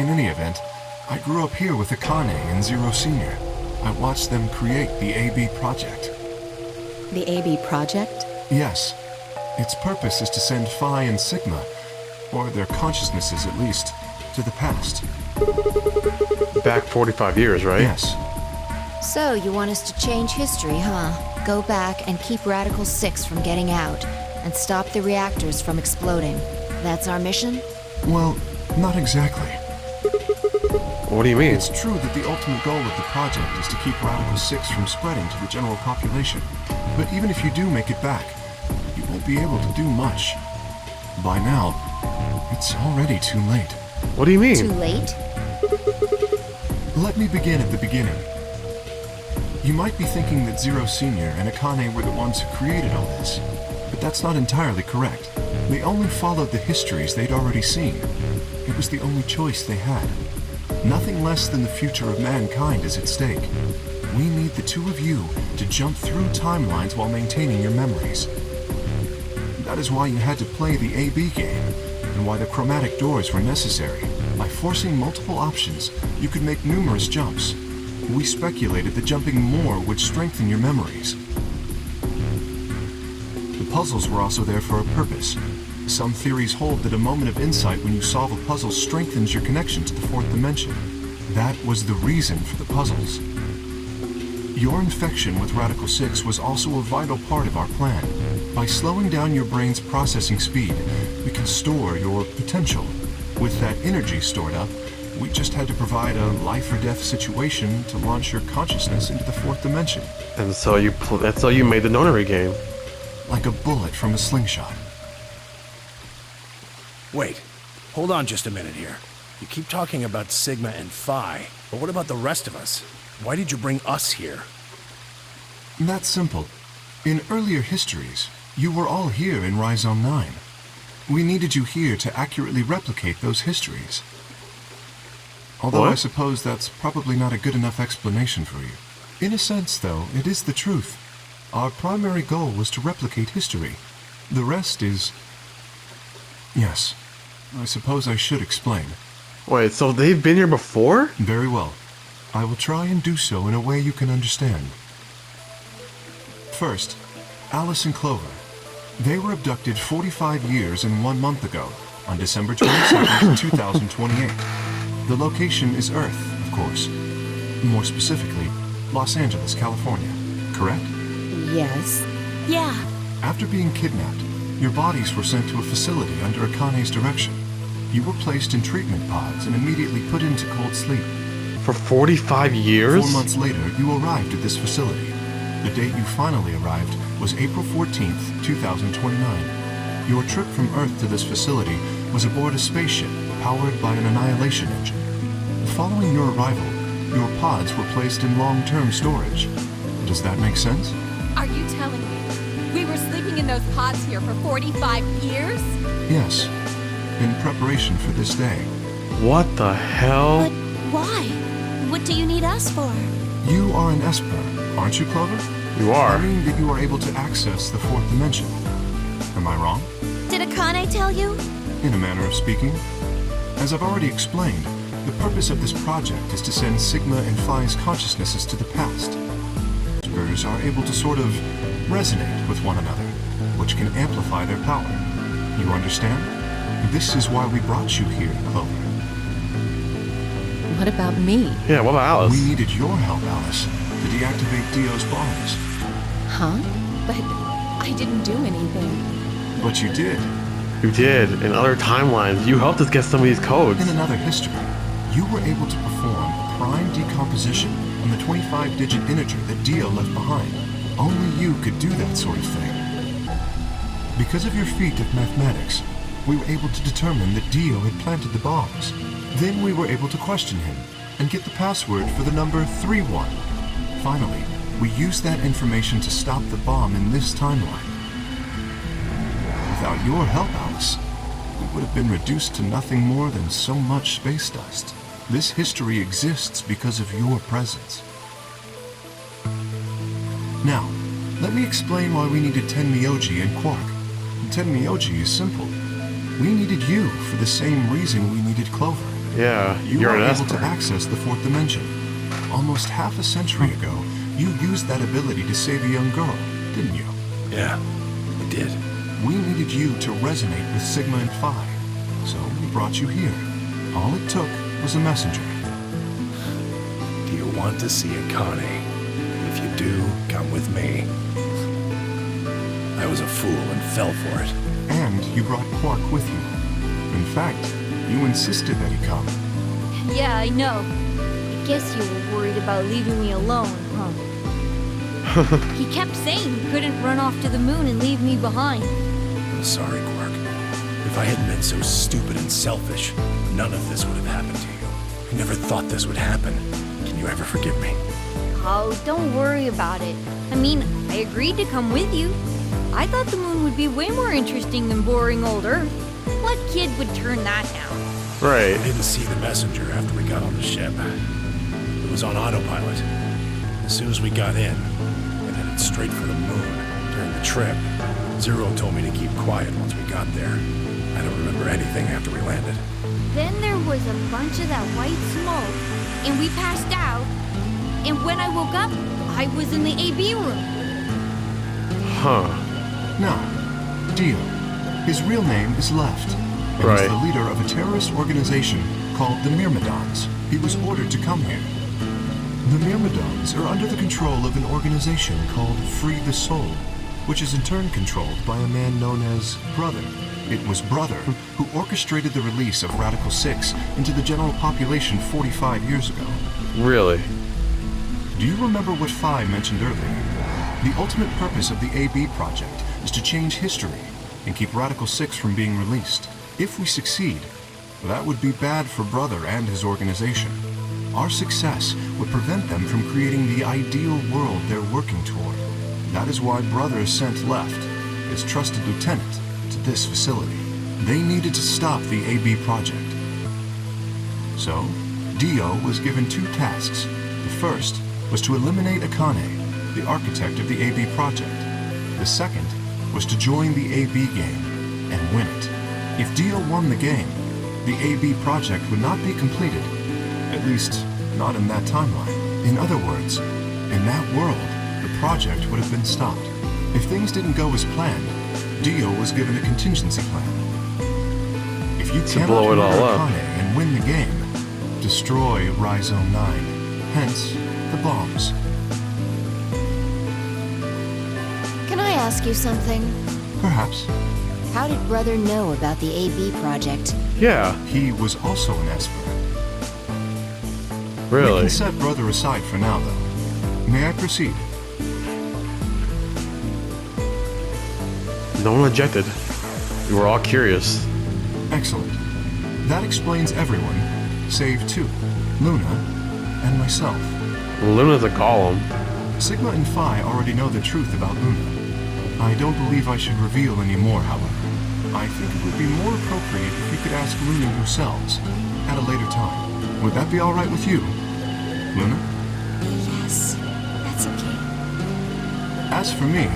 In any event, I grew up here with Akane and Zero Senior. I watched them create the AB project. The AB project? Yes. Its purpose is to send Phi and Sigma, or their consciousnesses at least, to the past. Back 45 years, right? Yes. So, you want us to change history, huh? Go back and keep Radical 6 from getting out, and stop the reactors from exploding. That's our mission? Well, not exactly. What do you mean? It's true that the ultimate goal of the project is to keep Radical 6 from spreading to the general population. But even if you do make it back, you won't be able to do much. By now, it's already too late. What do you mean? Too late? Let me begin at the beginning. You might be thinking that Zero Senior and Akane were the ones who created all this, but that's not entirely correct. They only followed the histories they'd already seen. It was the only choice they had. Nothing less than the future of mankind is at stake. We need the two of you to jump through timelines while maintaining your memories. That is why you had to play the AB game, and why the chromatic doors were necessary. By forcing multiple options, you could make numerous jumps. We speculated that jumping more would strengthen your memories. The puzzles were also there for a purpose. Some theories hold that a moment of insight when you solve a puzzle strengthens your connection to the fourth dimension. That was the reason for the puzzles. Your infection with Radical 6 was also a vital part of our plan. By slowing down your brain's processing speed, we can store your potential. With that energy stored up, we just had to provide a life or death situation to launch your consciousness into the fourth dimension. And so that's how you made the notary game. Like a bullet from a slingshot. Wait, hold on just a minute here. You keep talking about Sigma and Phi, but what about the rest of us? Why did you bring us here? That's simple. In earlier histories, you were all here in Rhizome 9. We needed you here to accurately replicate those histories. Although What? I suppose that's probably not a good enough explanation for you. In a sense, though, it is the truth. Our primary goal was to replicate history. The rest is... Yes, I suppose I should explain. Wait, so they've been here before? Very well. I will try and do so in a way you can understand. First, Alice and Clover. They were abducted 45 years and 1 month ago, on December 22nd, 2028. The location is Earth, of course. More specifically, Los Angeles, California. Correct? Yes. Yeah. After being kidnapped, your bodies were sent to a facility under Akane's direction. You were placed in treatment pods and immediately put into cold sleep. For 45 years? 4 months later, you arrived at this facility. The date you finally arrived was April 14th, 2029. Your trip from Earth to this facility was aboard a spaceship powered by an annihilation engine. Following your arrival, your pods were placed in long-term storage. Does that make sense? Are you telling me we were sleeping in those pods here for 45 years? Yes. In preparation for this day. What the hell? But why? What do you need us for? You are an Esper, aren't you, Clover? You are. I mean that you are able to access the fourth dimension. Am I wrong? Did Akane tell you? In a manner of speaking. As I've already explained, the purpose of this project is to send Sigma and Phi's consciousnesses to the past. Espers are able to sort of resonate with one another, which can amplify their power. You understand? This is why we brought you here, Clover. What about me? Yeah, what about Alice? We needed your help, Alice. to deactivate Dio's bombs. Huh? But I didn't do anything. But you did. You did. In other timelines, you helped us get some of these codes. In another history, you were able to perform a prime decomposition on the 25-digit integer that Dio left behind. Only you could do that sort of thing. Because of your feat of mathematics, we were able to determine that Dio had planted the bombs. Then we were able to question him and get the password for the number 31. Finally, we used that information to stop the bomb in this timeline. Without your help, Alice, we would have been reduced to nothing more than so much space dust. This history exists because of your presence. Now, let me explain why we needed Tenmyoji and Quark. Tenmyoji is simple. We needed you for the same reason we needed Clover. Yeah, You you're were an able to Esper. access the fourth dimension. Almost half a century ago, you used that ability to save a young girl, didn't you? Yeah, I did. We needed you to resonate with Sigma and Phi, so we brought you here. All it took was a messenger. Do you want to see Akane? If you do, come with me. I was a fool and fell for it. And you brought Quark with you. In fact, you insisted that he come. Yeah, I know. I guess you were worried about leaving me alone, huh? He kept saying he couldn't run off to the moon and leave me behind. I'm sorry, Quark. If I hadn't been so stupid and selfish, none of this would have happened to you. I never thought this would happen. Can you ever forgive me? Oh, don't worry about it. I mean, I agreed to come with you. I thought the moon would be way more interesting than boring old Earth. What kid would turn that down? Right. I didn't see the messenger after we got on the ship. It was on autopilot. As soon as we got in, it headed straight for the moon. During the trip, Zero told me to keep quiet once we got there. I don't remember anything after we landed. Then there was a bunch of that white smoke, and we passed out. And when I woke up, I was in the AB room. Huh. Now, Dio. His real name is Left, and Right. he's the leader of a terrorist organization called the Myrmidons. He was ordered to come here. The Myrmidons are under the control of an organization called Free the Soul, which is in turn controlled by a man known as Brother. It was Brother who orchestrated the release of Radical 6 into the general population 45 years ago. Really? Do you remember what Phi mentioned earlier? The ultimate purpose of the AB project is to change history and keep Radical 6 from being released. If we succeed, that would be bad for Brother and his organization. Our success would prevent them from creating the ideal world they're working toward. That is why Brother sent Left, his trusted lieutenant, to this facility. They needed to stop the AB project. So, Dio was given two tasks. The first was to eliminate Akane, the architect of the AB project. The second was to join the AB game and win it. If Dio won the game, the AB project would not be completed, at least not in that timeline. In other words, in that world, the project would have been stopped. If things didn't go as planned, Dio was given a contingency plan. If you cannot blow it all murder up. Akane and win the game, destroy Rhizome 9, hence the bombs. Can I ask you something? Perhaps. How did Brother know about the AB project? Yeah. He was also an Esper. We Really? can set Brother aside for now, though. May I proceed? No one objected. We were all curious. Excellent. That explains everyone, save two, Luna and myself. Luna's a golem. Sigma and Phi already know the truth about Luna. I don't believe I should reveal any more, however. I think it would be more appropriate if you could ask Luna yourselves at a later time. Would that be all right with you, Luna? Yes, that's okay. As for me,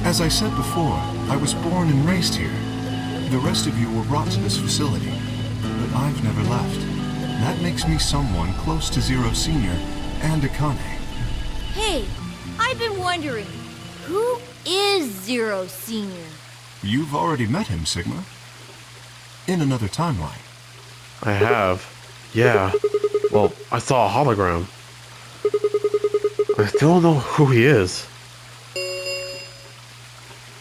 as I said before, I was born and raised here. The rest of you were brought to this facility, but I've never left. That makes me someone close to Zero Senior and Akane. Hey, I've been wondering, who is Zero Senior? You've already met him, Sigma. In another timeline. I have. Yeah. Well, I saw a hologram. I still don't know who he is.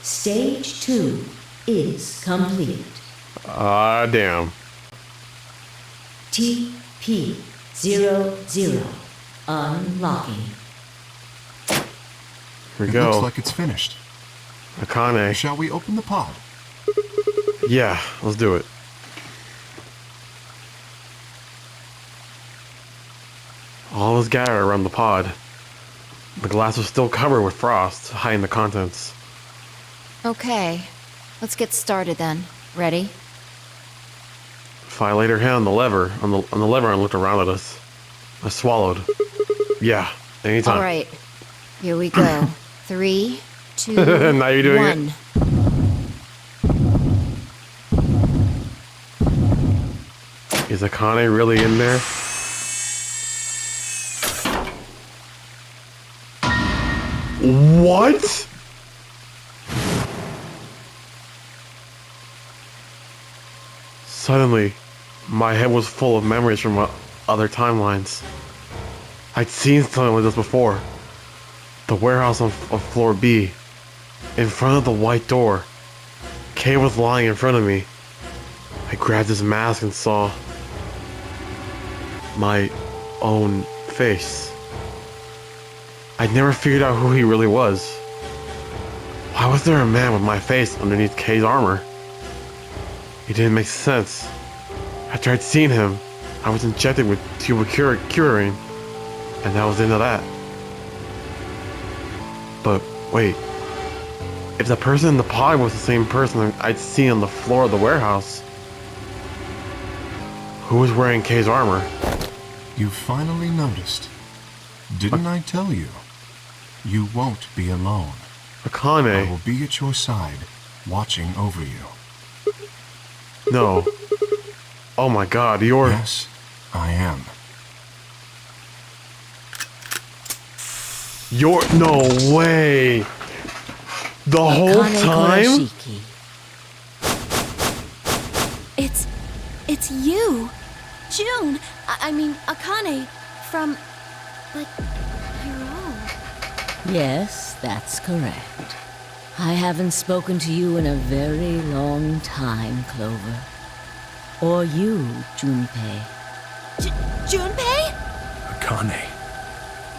Stage 2 is complete. Ah, damn. TP00 unlocking. Here we It go. looks like it's finished. Akane. Shall we open the pod? Yeah, let's do it. All was gathered around the pod. The glass was still covered with frost, hiding the contents. Okay, let's get started then. Ready? Fi laid her hand on the lever, and looked around at us. I swallowed. Yeah, anytime. All right, here we go. 3, 2, Now you're doing 1. it. Is Akane really in there? What? Suddenly, my head was full of memories from other timelines. I'd seen something like this before. The warehouse on floor B. In front of the white door. Kay was lying in front of me. I grabbed his mask and saw my own face. I'd never figured out who he really was. Why was there a man with my face underneath Kay's armor? It didn't make sense. After I'd seen him, I was injected with tuberculine, and that was the end of that. But wait, if the person in the pod was the same person I'd seen on the floor of the warehouse, who was wearing Kay's armor? You finally noticed. Didn't I tell you? You won't be alone. I Akane, will be at your side, watching over you. no. Oh my god, you're... Yes, I am. You're... No way! The whole Akane time? Kurashiki. It's you! June! I mean, Akane, from, like, your own. Yes, that's correct. I haven't spoken to you in a very long time, Clover. Or you, Junpei. Junpei? Akane.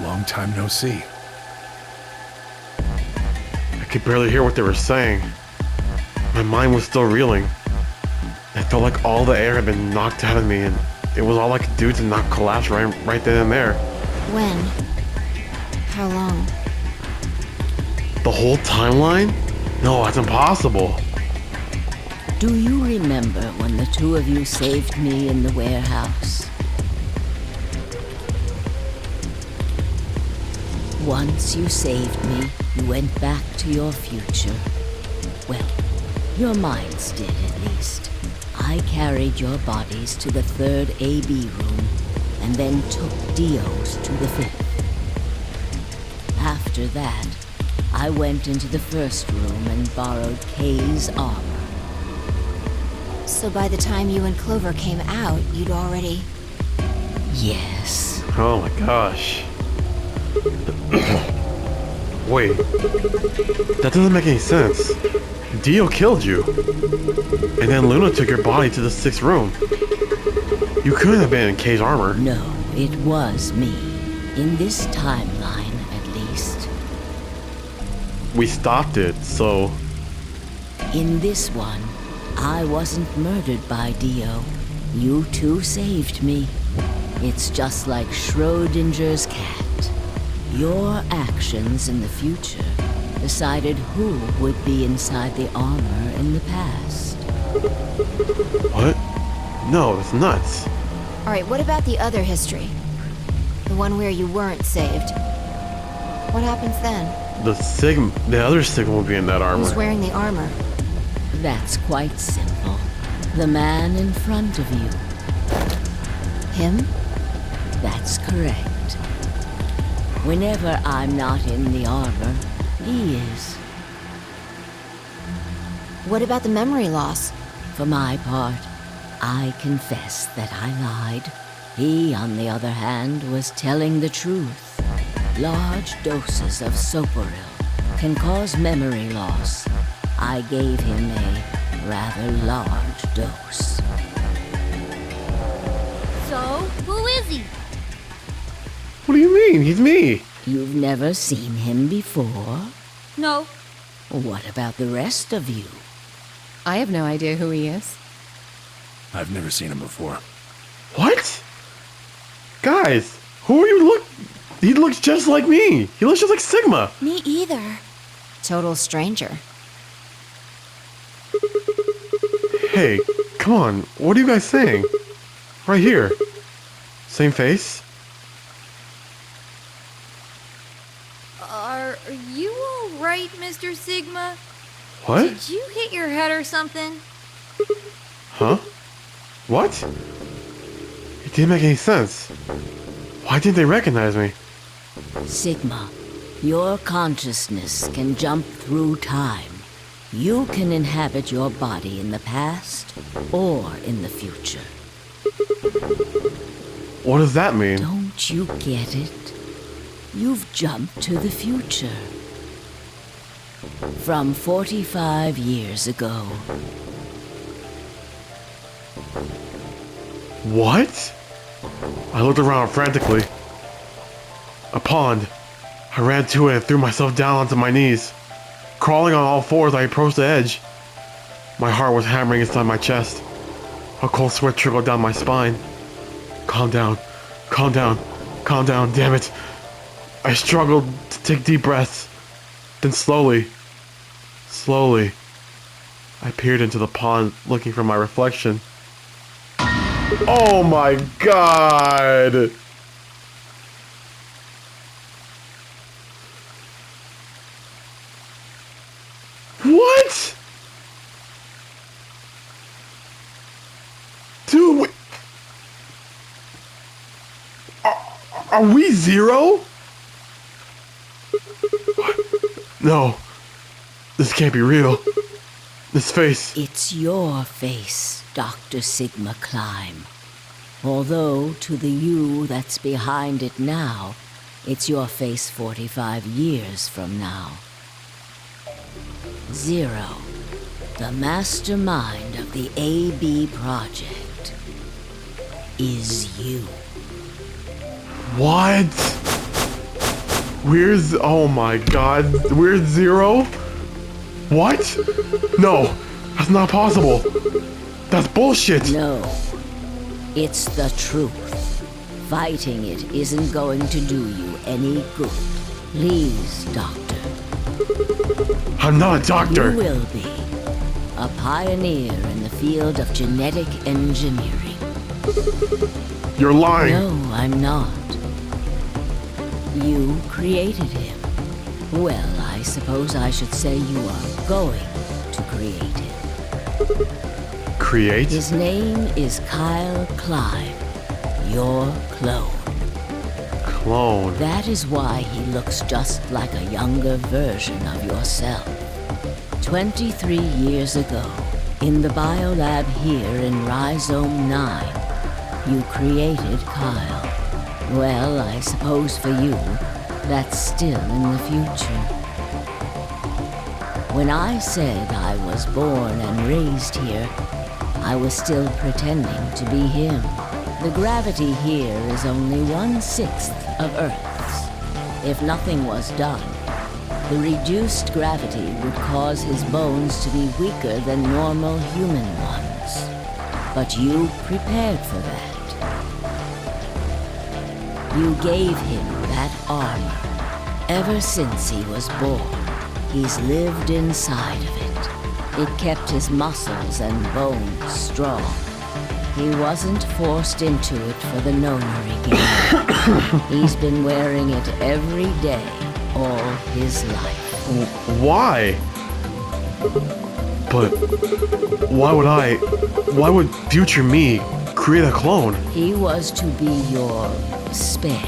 Long time no see. I could barely hear what they were saying. My mind was still reeling. I felt like all the air had been knocked out of me, and it was all I could do to not collapse right then and there. When? How long? The whole timeline? No, that's impossible. Do you remember when the two of you saved me in the warehouse? Once you saved me, you went back to your future. Well, your minds did at least. I carried your bodies to the third AB room, and then took Dio's to the fifth. After that, I went into the first room and borrowed Kay's armor. So by the time you and Clover came out, you'd already... Yes. Oh my gosh. Wait. That doesn't make any sense. Dio killed you. And then Luna took your body to the sixth room. You couldn't have been in Kay's armor. No, it was me. In this timeline, at least. We stopped it, so... In this one, I wasn't murdered by Dio. You two saved me. It's just like Schrodinger's cat. Your actions in the future decided who would be inside the armor in the past. What? No, it's nuts. Alright, what about the other history? The one where you weren't saved. What happens then? The other Sigma will be in that Who's armor. wearing the armor? That's quite simple. The man in front of you. Him? That's correct. Whenever I'm not in the armor, he is. What about the memory loss? For my part, I confess that I lied. He, on the other hand, was telling the truth. Large doses of soporil can cause memory loss. I gave him a rather large dose. So, who is he? What do you mean? He's me. You've never seen him before? No. What about the rest of you? I have no idea who he is. I've never seen him before. What? Guys, who are you? He looks just like me. He looks just like Sigma. Me either. Total stranger. Hey, come on. What are you guys saying? Right here. Same face? Are you alright, Mr. Sigma? What? Did you hit your head or something? Huh? What? It didn't make any sense. Why didn't they recognize me? Sigma, your consciousness can jump through time. You can inhabit your body in the past or in the future. What does that mean? Don't you get it? You've jumped to the future. From 45 years ago. What? I looked around frantically. A pond. I ran to it and threw myself down onto my knees. Crawling on all fours, I approached the edge. My heart was hammering inside my chest. A cold sweat trickled down my spine. Calm down. Calm down. Calm down, damn it. I struggled to take deep breaths. Then slowly, I peered into the pond looking for my reflection. Oh my god! What? Dude, are we Zero? No, this can't be real. This face. It's your face, Dr. Sigma Climb. Although, to the you that's behind it now, it's your face 45 years from now. Zero, the mastermind of the AB project, is you. What? Oh my god, we're Zero? What? No, that's not possible. That's bullshit. No, it's the truth. Fighting it isn't going to do you any good. Please, Doctor. I'm not a doctor. You will be. A pioneer in the field of genetic engineering. You're lying. No, I'm not. You created him. Well, I suppose I should say you are going to create him. Create? His name is Kyle Climb, your clone. Clone. That is why he looks just like a younger version of yourself. 23 years ago, in the biolab here in Rhizome 9, you created Kyle. Well, I suppose for you, that's still in the future. When I said I was born and raised here, I was still pretending to be him. The gravity here is only 1/6 of Earth's. If nothing was done, the reduced gravity would cause his bones to be weaker than normal human ones. But you prepared for that. You gave him that armor. Ever since he was born, he's lived inside of it. It kept his muscles and bones strong. He wasn't forced into it for the nonary game. He's been wearing it every day, all his life. Why? But why would future me create a clone? He was to be your spare.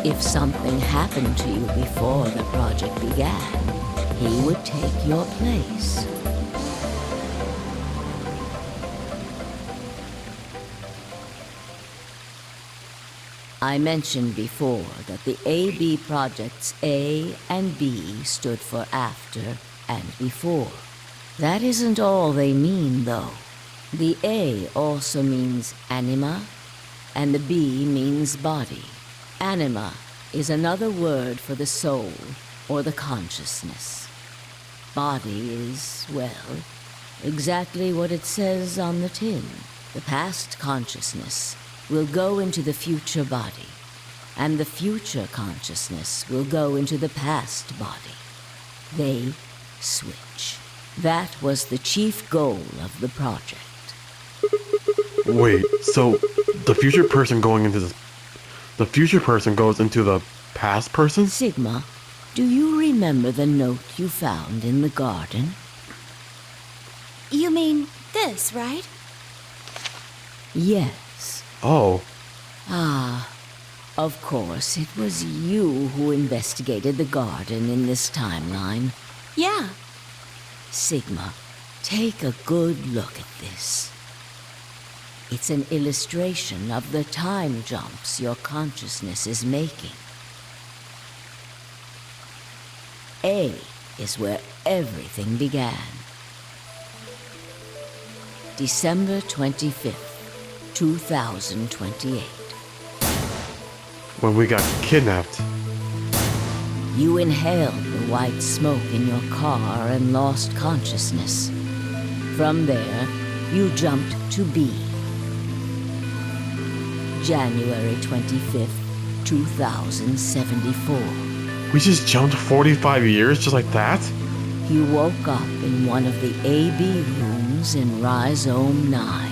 If something happened to you before the project began, he would take your place. I mentioned before that the AB projects A and B stood for after and before. That isn't all they mean, though. The A also means anima, and the B means body. Anima is another word for the soul, or the consciousness. Body is, well, exactly what it says on the tin. The past consciousness will go into the future body, and the future consciousness will go into the past body. They switch. That was the chief goal of the project. Wait, so the future person goes into the past person? Sigma, do you remember the note you found in the garden? You mean this, right? Yes. Oh. Ah, of course, it was you who investigated the garden in this timeline. Yeah. Sigma, take a good look at this. It's an illustration of the time jumps your consciousness is making. A is where everything began. December 25th, 2028. When we got kidnapped. You inhaled the white smoke in your car and lost consciousness. From there, you jumped to B. January 25th, 2074. We just jumped 45 years just like that? You woke up in one of the AB rooms in Rhizome 9.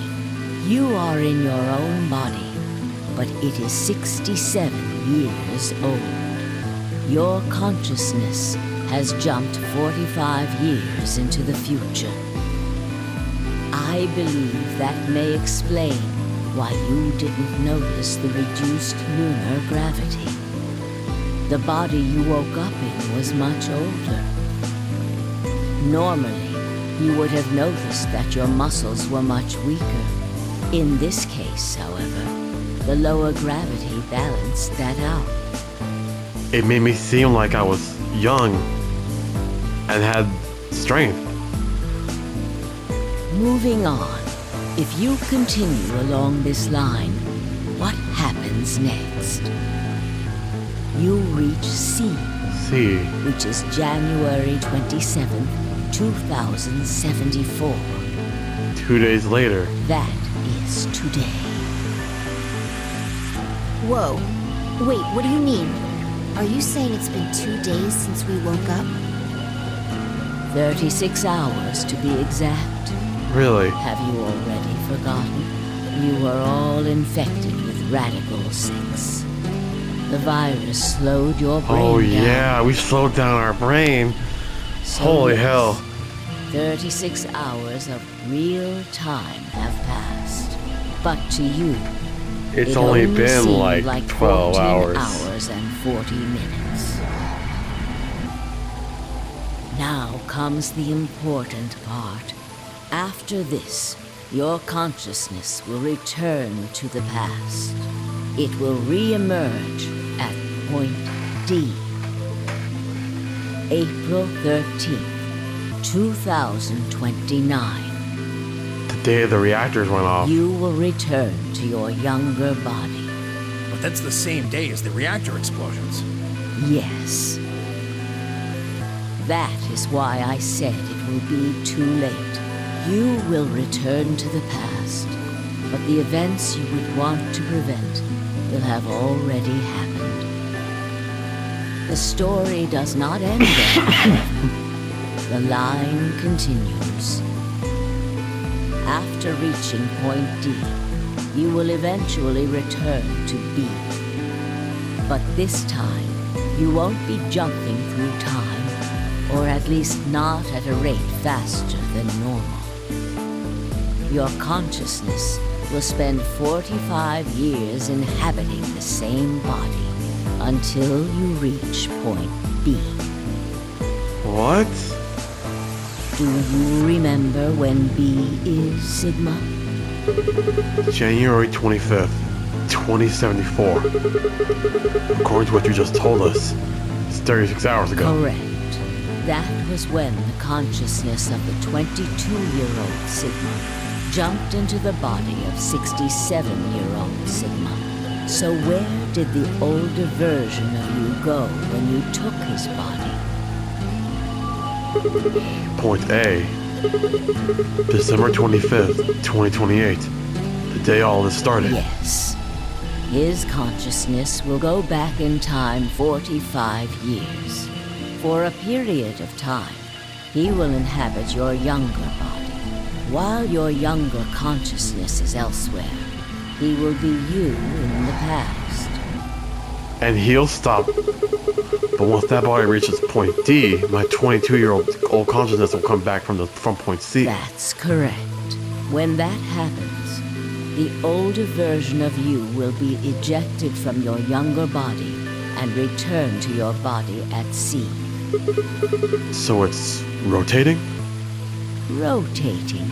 You are in your own body, but it is 67 years old. Your consciousness has jumped 45 years into the future. I believe that may explain why you didn't notice the reduced lunar gravity. The body you woke up in was much older. Normally, you would have noticed that your muscles were much weaker. In this case, however, the lower gravity balanced that out. It made me seem like I was young and had strength. Moving on, if you continue along this line, what happens next? You reach C, See. which is January 27th, 2074. 2 days later. That is today. Whoa. Wait, what do you mean? Are you saying it's been 2 days since we woke up? 36 hours to be exact. Really? Have you already forgotten? You were all infected with Radical 6. The virus slowed your brain Oh down. yeah, we slowed down our brain. So Holy yes, hell. 36 hours of real time have passed. But to you, It's it only been seemed like 12 14 hours. hours and 40 minutes. Now comes the important part. After this, your consciousness will return to the past. It will re-emerge at point D. April 13th, 2029. The day the reactors went off. You will return to your younger body. But that's the same day as the reactor explosions. Yes. That is why I said it will be too late. You will return to the past, but the events you would want to prevent will have already happened. The story does not end there, however. The line continues. After reaching point D, you will eventually return to B. But this time, you won't be jumping through time, or at least not at a rate faster than normal. Your consciousness will spend 45 years inhabiting the same body until you reach point B. What? Do you remember when B is, Sigma? January 25th. 2074. According to what you just told us, it's 36 hours ago. Correct. That was when the consciousness of the 22-year-old Sigma jumped into the body of 67-year-old Sigma. So where did the older version of you go when you took his body? Point A. December 25th, 2028. The day all this started. Yes. His consciousness will go back in time 45 years. For a period of time, he will inhabit your younger body. While your younger consciousness is elsewhere, he will be you in the past. And he'll stop. But once that body reaches point D, my 22-year-old old consciousness will come back from point C. That's correct. When that happens, the older version of you will be ejected from your younger body and return to your body at C. So it's rotating? Rotating.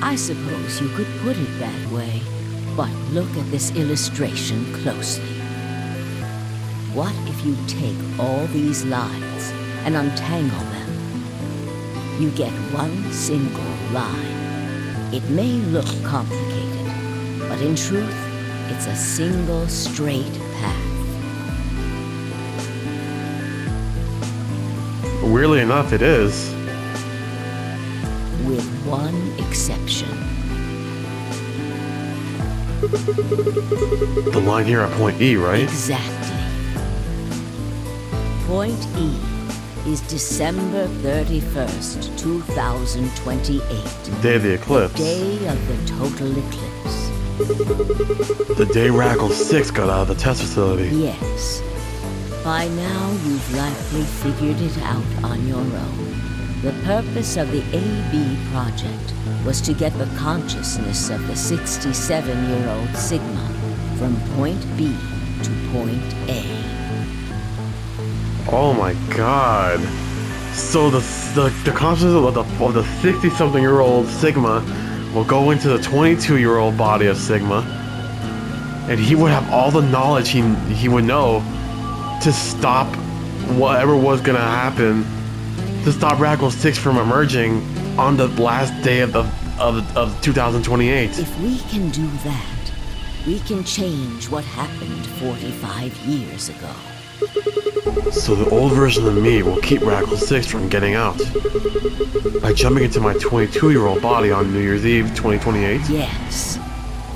I suppose you could put it that way. But look at this illustration closely. What if you take all these lines and untangle them? You get one single line. It may look complicated, but in truth, it's a single straight path. Weirdly enough, it is. With one exception. The line here at point E, right? Exactly. Point E is December 31st, 2028. Day of the eclipse. The day of the total eclipse. The day Raggle 6 got out of the test facility. Yes. By now, you've likely figured it out on your own. The purpose of the AB project was to get the consciousness of the 67-year-old Sigma from point B to point A. Oh my god. So the consciousness of the 60-something-year-old Sigma will go into the 22-year-old body of Sigma, and he would have all the knowledge he would know to stop whatever was gonna happen, to stop Raggle 6 from emerging on the last day of 2028. If we can do that, we can change what happened 45 years ago. So the old version of me will keep Raggle 6 from getting out by jumping into my 22-year-old body on New Year's Eve 2028? Yes.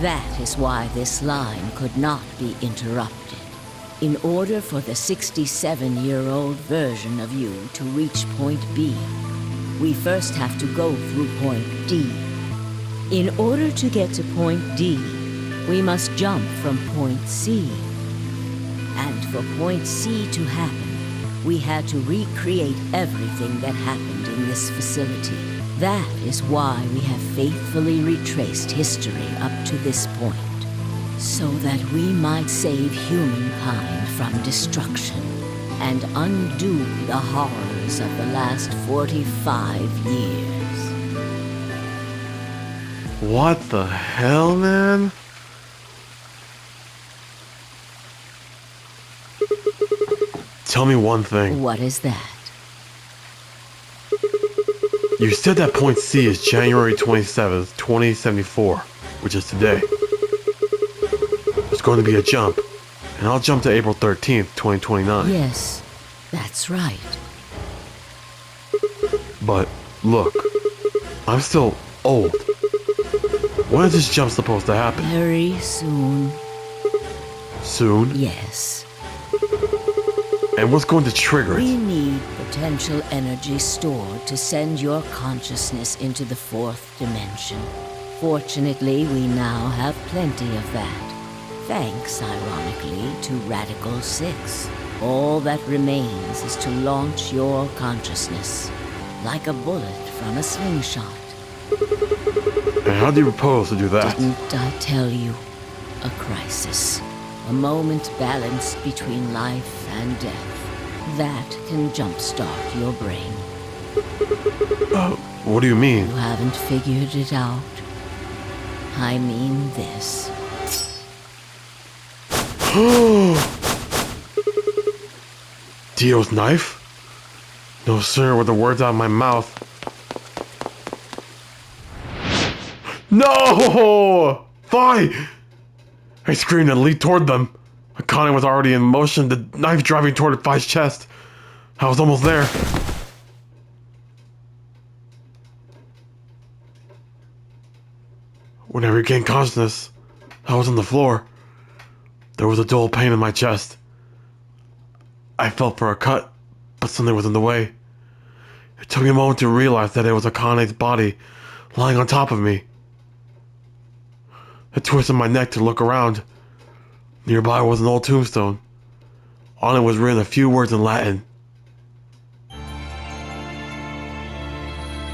That is why this line could not be interrupted. In order for the 67-year-old version of you to reach point B, we first have to go through point D. In order to get to point D, we must jump from point C. And for point C to happen, we had to recreate everything that happened in this facility. That is why we have faithfully retraced history up to this point, so that we might save humankind from destruction and undo the horrors of the last 45 years. What the hell, man? Tell me one thing. What is that? You said that point C is January 27th, 2074, which is today. There's going to be a jump, and I'll jump to April 13th, 2029. Yes, that's right. But, look, I'm still old. When is this jump supposed to happen? Very soon. Soon? Yes. And what's going to trigger We it? need potential energy stored to send your consciousness into the fourth dimension. Fortunately, we now have plenty of that. Thanks, ironically, to Radical 6. All that remains is to launch your consciousness, like a bullet from a slingshot. And how do you propose to do that? Didn't I tell you? A crisis. A moment balanced between life and death. That can jumpstart your brain. What do you mean? You haven't figured it out. I mean this. Dio's knife? No sooner were the words out of my mouth. No! Fie! I screamed and leaped toward them. Akane was already in motion, the knife driving toward Fi's chest. I was almost there. When I regained consciousness, I was on the floor. There was a dull pain in my chest. I felt for a cut, but something was in the way. It took me a moment to realize that it was Akane's body lying on top of me. I twisted my neck to look around. Nearby was an old tombstone. On it was written a few words in Latin.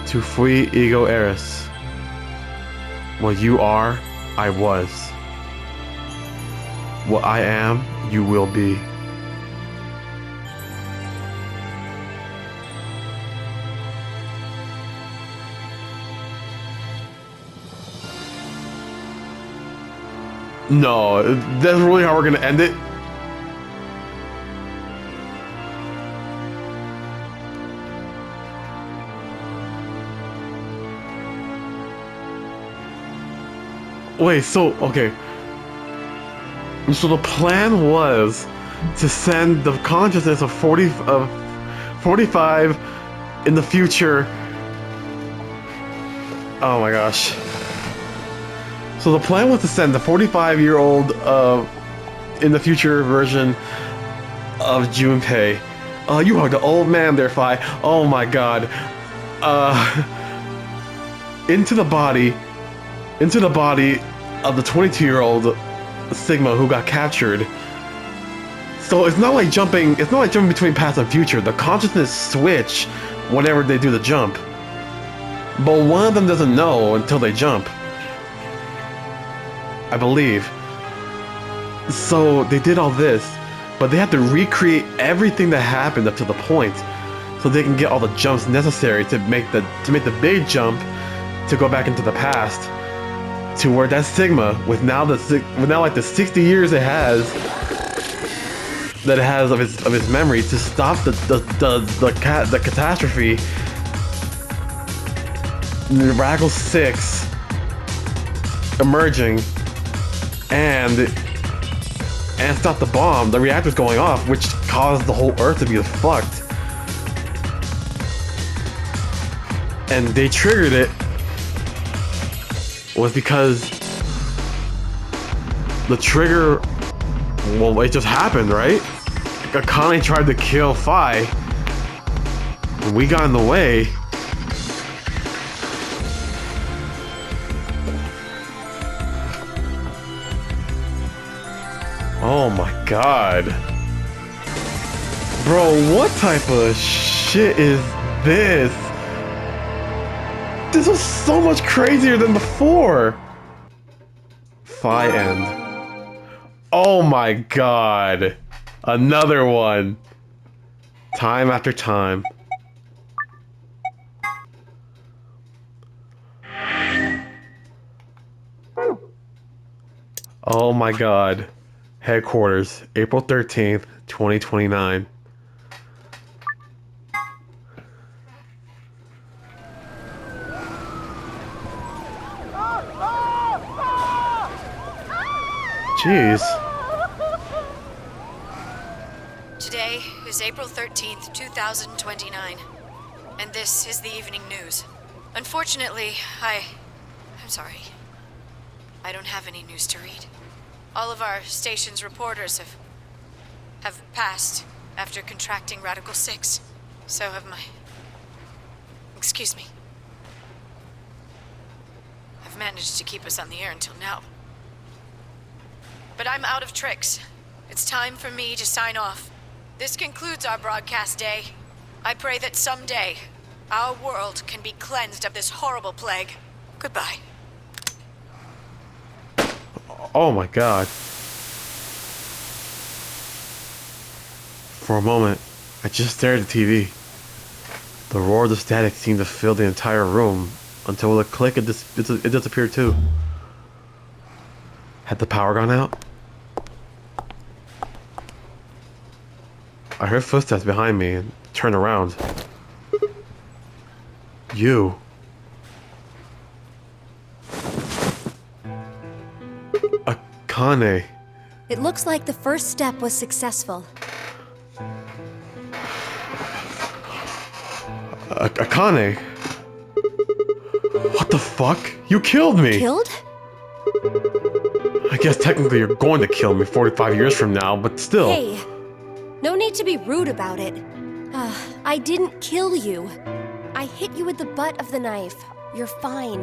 Tu fui ego eris. What you are, I was. What I am, you will be. No, that's really how we're gonna end it? Wait, so, okay. So the plan was to send the consciousness of 45 in the future. Oh my gosh. So the plan was to send the 45-year-old in the future version of Junpei. You are the old man there, Fi. Oh my god. Into the body of the 22-year-old Sigma who got captured. So it's not like jumping between past and future. The consciousness switch whenever they do the jump. But one of them doesn't know until they jump, I believe. So they did all this, but they had to recreate everything that happened up to the point, so they can get all the jumps necessary to make the big jump to go back into the past, to where that Sigma, with now like the 60 years it has of his memory, to stop the catastrophe. Radical 6 emerging and stop the bomb, the reactor's going off, which caused the whole Earth to be fucked. And they triggered it was because the trigger, well, it just happened, right? Akane tried to kill Fi. We got in the way. Oh my god. Bro, what type of shit is this? This was so much crazier than before. Fi end. Oh my god. Another one. Time after time. Oh my god. Headquarters, April 13th, 2029. Jeez. Today is April 13th, 2029, and this is the evening news. Unfortunately, I'm sorry. I don't have any news to read. All of our station's reporters have passed after contracting Radical 6. So have my... Excuse me. I've managed to keep us on the air until now. But I'm out of tricks. It's time for me to sign off. This concludes our broadcast day. I pray that someday our world can be cleansed of this horrible plague. Goodbye. Oh my god. For a moment, I just stared at the TV. The roar of the static seemed to fill the entire room, until with a click it disappeared too. Had the power gone out? I heard footsteps behind me and turned around. You. Akane. It looks like the first step was successful. Akane? What the fuck? You killed me! Killed? I guess technically you're going to kill me 45 years from now, but still. Hey, no need to be rude about it. I didn't kill you. I hit you with the butt of the knife. You're fine.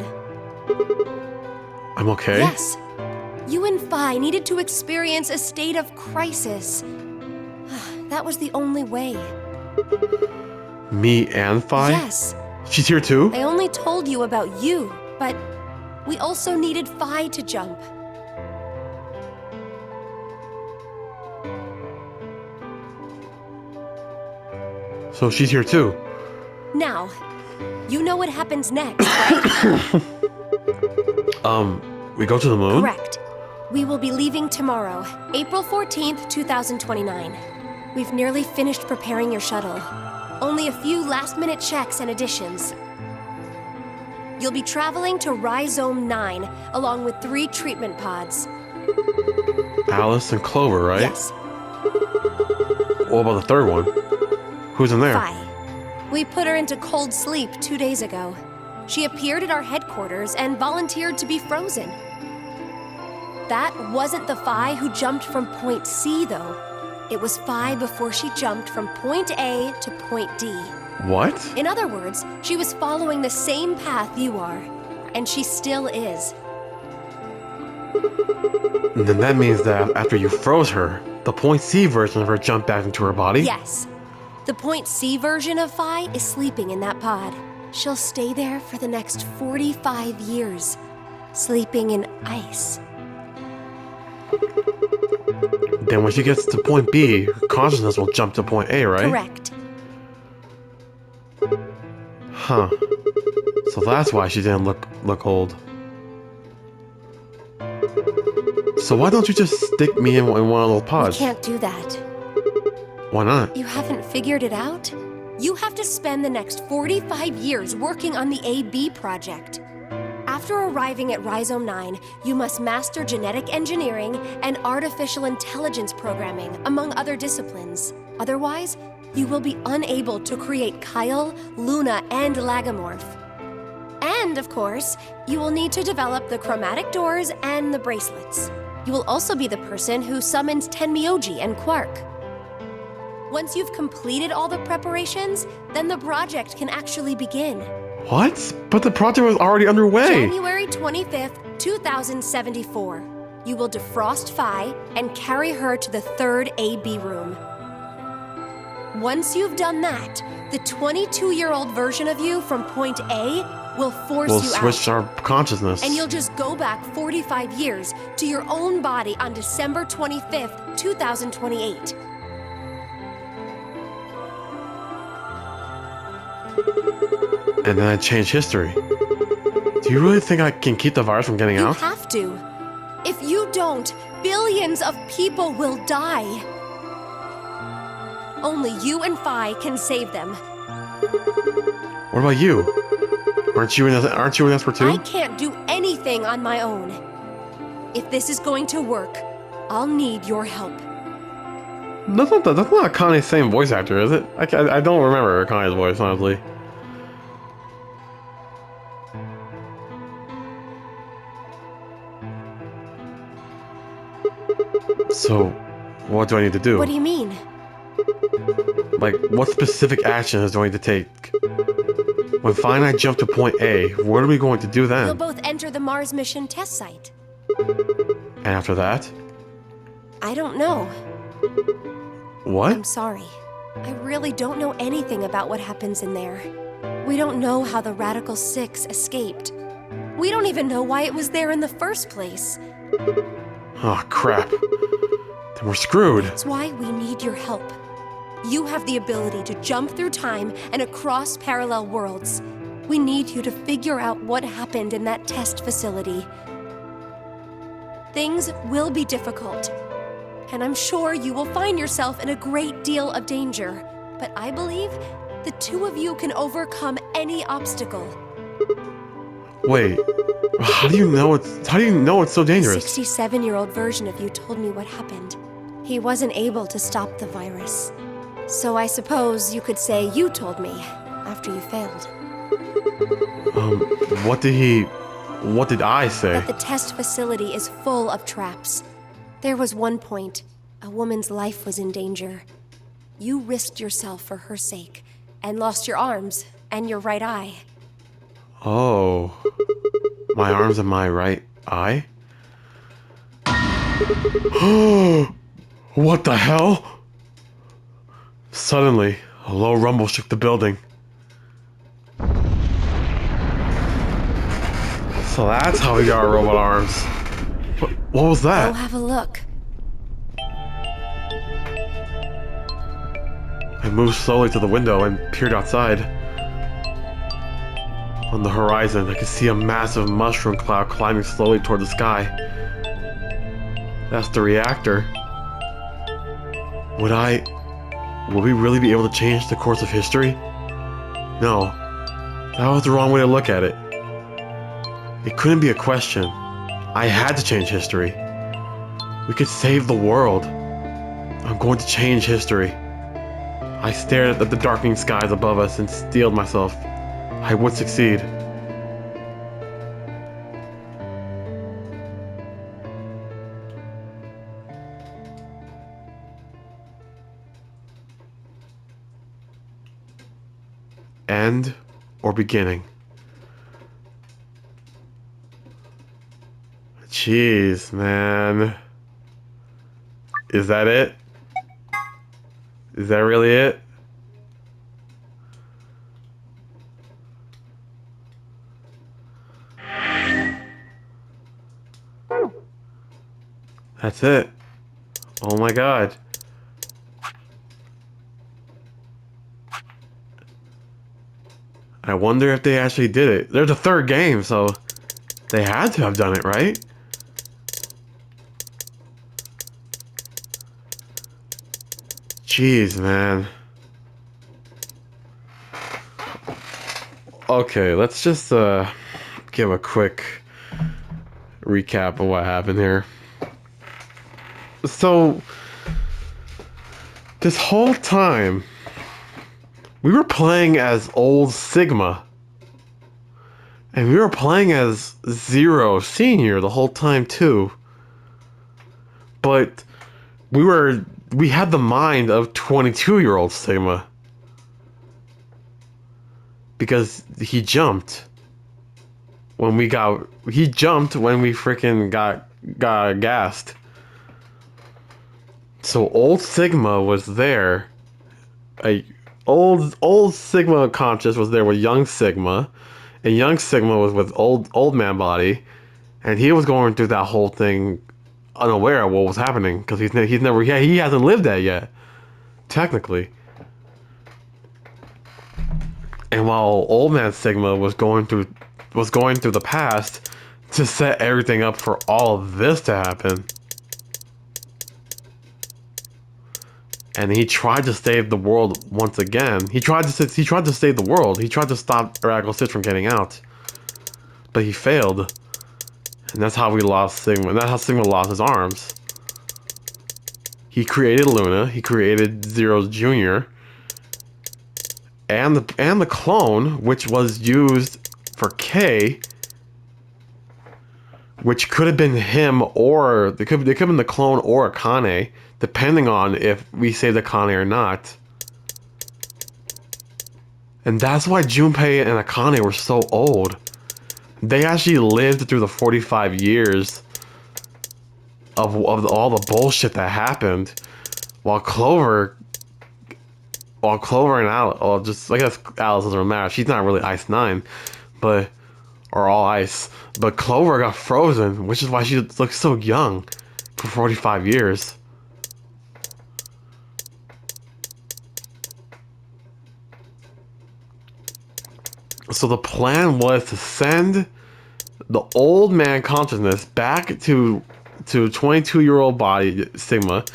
I'm okay? Yes. You and Phi needed to experience a state of crisis. That was the only way. Me and Phi? Yes. She's here too? I only told you about you, but we also needed Phi to jump. So she's here too? Now, you know what happens next, right? We go to the moon? Correct. We will be leaving tomorrow, April 14th, 2029. We've nearly finished preparing your shuttle. Only a few last-minute checks and additions. You'll be traveling to Rhizome 9, along with 3 treatment pods. Alice and Clover, right? Yes. What about the third one? Who's in there? Phi. We put her into cold sleep 2 days ago. She appeared at our headquarters and volunteered to be frozen. That wasn't the Phi who jumped from point C, though. It was Phi before she jumped from point A to point D. What? In other words, she was following the same path you are, and she still is. Then that means that after you froze her, the point C version of her jumped back into her body? Yes. The point C version of Phi is sleeping in that pod. She'll stay there for the next 45 years, sleeping in ice. Then when she gets to point B, her consciousness will jump to point A, right? Correct. Huh. So that's why she didn't look old. So why don't you just stick me in one of those We pods? can't do that. Why not? You haven't figured it out? You have to spend the next 45 years working on the AB project. After arriving at Rhizome 9, you must master genetic engineering and artificial intelligence programming, among other disciplines. Otherwise, you will be unable to create Kyle, Luna, and Lagomorph. And, of course, you will need to develop the chromatic doors and the bracelets. You will also be the person who summons Tenmyoji and Quark. Once you've completed all the preparations, then the project can actually begin. What? But the project was already underway! January 25th, 2074. You will defrost Phi and carry her to the third AB room. Once you've done that, the 22-year-old version of you from point A will force We'll you switch out. our consciousness. And you'll just go back 45 years to your own body on December 25th, 2028. And then I change history. Do you really think I can keep the virus from getting You out? have to. If you don't, billions of people will die. Only you and Phi can save them. What about you? Aren't you in Esper too? I can't do anything on my own. If this is going to work, I'll need your help. That's not Akane's same voice actor, is it? I don't remember Akane's voice, honestly. So, what do I need to do? What do you mean? Like, what specific actions do I need to take? When Phi and I jump to point A, what are we going to do You'll then? both enter the Mars mission test site. And after that? I don't know. What? I'm sorry. I really don't know anything about what happens in there. We don't know how the Radical 6 escaped. We don't even know why it was there in the first place. Oh, crap. Then we're screwed. That's why we need your help. You have the ability to jump through time and across parallel worlds. We need you to figure out what happened in that test facility. Things will be difficult. and I'm sure you will find yourself in a great deal of danger. But I believe the two of you can overcome any obstacle. Wait, how do you know it's so The dangerous? 67-year-old version of you told me what happened. He wasn't able to stop the virus. So I suppose you could say you told me after you failed. What did I say? That the test facility is full of traps. There was one point, a woman's life was in danger. You risked yourself for her sake, and lost your arms and your right eye. Oh. My arms and my right eye? What the hell? Suddenly, a low rumble shook the building. So that's how we got our robot arms. What was Go that? have a look. I moved slowly to the window and peered outside. On the horizon, I could see a massive mushroom cloud climbing slowly toward the sky. That's the reactor. Would we really be able to change the course of history? No. That was the wrong way to look at it. It couldn't be a question. I had to change history. We could save the world. I'm going to change history. I stared at the darkening skies above us and steeled myself. I would succeed. End or beginning? Jeez, man. Is that it? Is that really it? That's it. Oh my god. I wonder if they actually did it. There's a third game, so they had to have done it, right? Jeez, man. Okay, let's just give a quick recap of what happened here. So, this whole time, we were playing as old Sigma. And we were playing as Zero Senior the whole time, too. But we had the mind of 22-year-old Sigma. Because he jumped when we freaking got gassed. So old Sigma was there. Old Sigma conscious was there with young Sigma, and young Sigma was with old man body, and he was going through that whole thing unaware of what was happening because he hasn't lived that yet, technically. And while old man Sigma was going through the past to set everything up for all of this to happen. And he tried to save the world once again. He tried to save the world. He tried to stop Radical Sith from getting out. But he failed. And that's how we lost Sigma. And that's how Sigma lost his arms. He created Luna. He created Zero Jr. And the clone, which was used for K, which could have been him, or it could have been the clone or Akane, depending on if we saved Akane or not. And that's why Junpei and Akane were so old. They actually lived through the 45 years of all the bullshit that happened, while Clover and Alice, well, just I guess Alice doesn't matter. She's not really Ice 9, or all ice. But Clover got frozen, which is why she looks so young for 45 years. So the plan was to send the old man consciousness back to to 22-year-old body Sigma,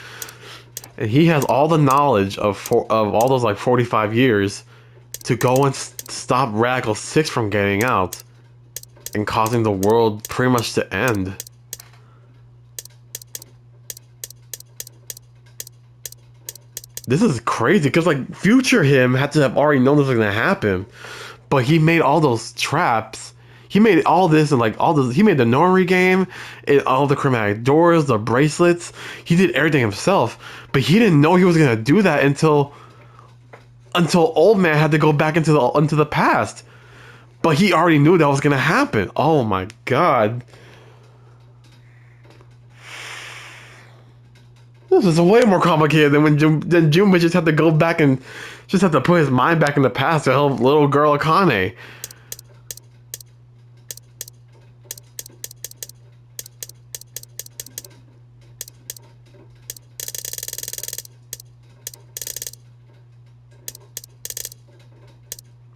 and he has all the knowledge of all those like 45 years to go and stop Radical 6 from getting out and causing the world pretty much to end. This is crazy because like future him had to have already known this was gonna happen, but he made all those traps. He made all this and like all this. He made the Nori game, and all the chromatic doors, the bracelets. He did everything himself, but he didn't know he was gonna do that until Old Man had to go back into the past. But he already knew that was gonna happen. Oh my god. This is way more complicated than when Junpei just had to go back and just had to put his mind back in the past to help little girl Akane.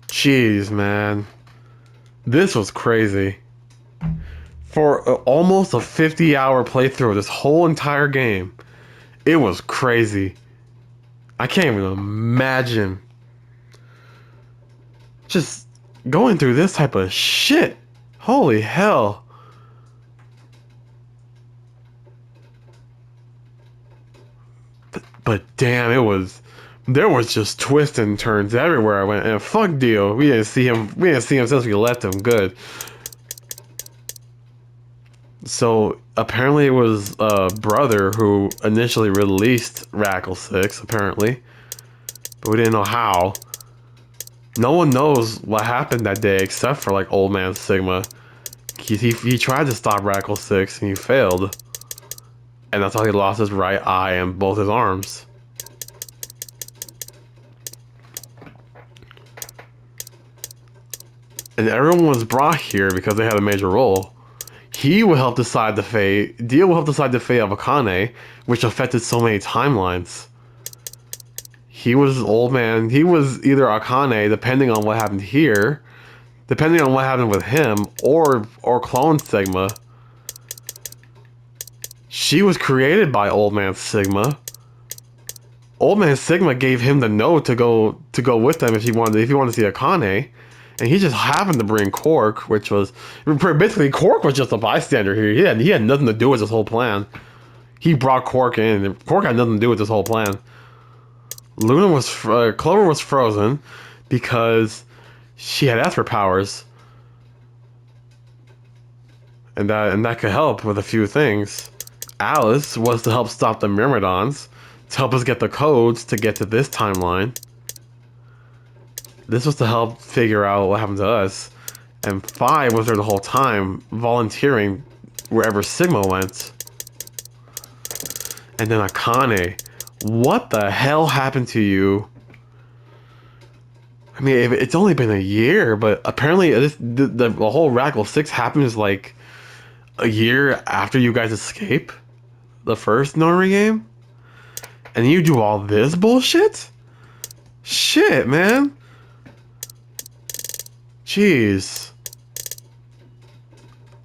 Jeez, man. This was crazy. For almost a 50-hour playthrough of this whole entire game, it was crazy. I can't even imagine just going through this type of shit. Holy hell. But damn, there was just twists and turns everywhere I went, and fuck Dio. We didn't see him since we left him. Good. So apparently it was Brother who initially released Radical 6, apparently. But we didn't know how. No one knows what happened that day except for like Old Man Sigma. He tried to stop Radical 6 and he failed. And that's how he lost his right eye and both his arms. And everyone was brought here because they had a major role. He will help decide the fate. Dio will help decide the fate of Akane, which affected so many timelines. He was Old Man. He was either Akane, depending on what happened here, depending on what happened with him, or Clone Sigma. She was created by Old Man Sigma. Old Man Sigma gave him the note to go with them if he wanted to see Akane. And he just happened to bring Cork, which was basically Cork was just a bystander here. He had nothing to do with this whole plan. He brought Cork in, and Cork had nothing to do with this whole plan. Clover was frozen because she had Esper powers, and that could help with a few things. Alice was to help stop the Myrmidons, to help us get the codes to get to this timeline. This was to help figure out what happened to us. And 5 was there the whole time, volunteering wherever Sigma went. And then Akane. What the hell happened to you? I mean, it's only been a year, but apparently the whole Radical 6 happens like a year after you guys escape the first Nori game? And you do all this bullshit? Shit, man. Jeez.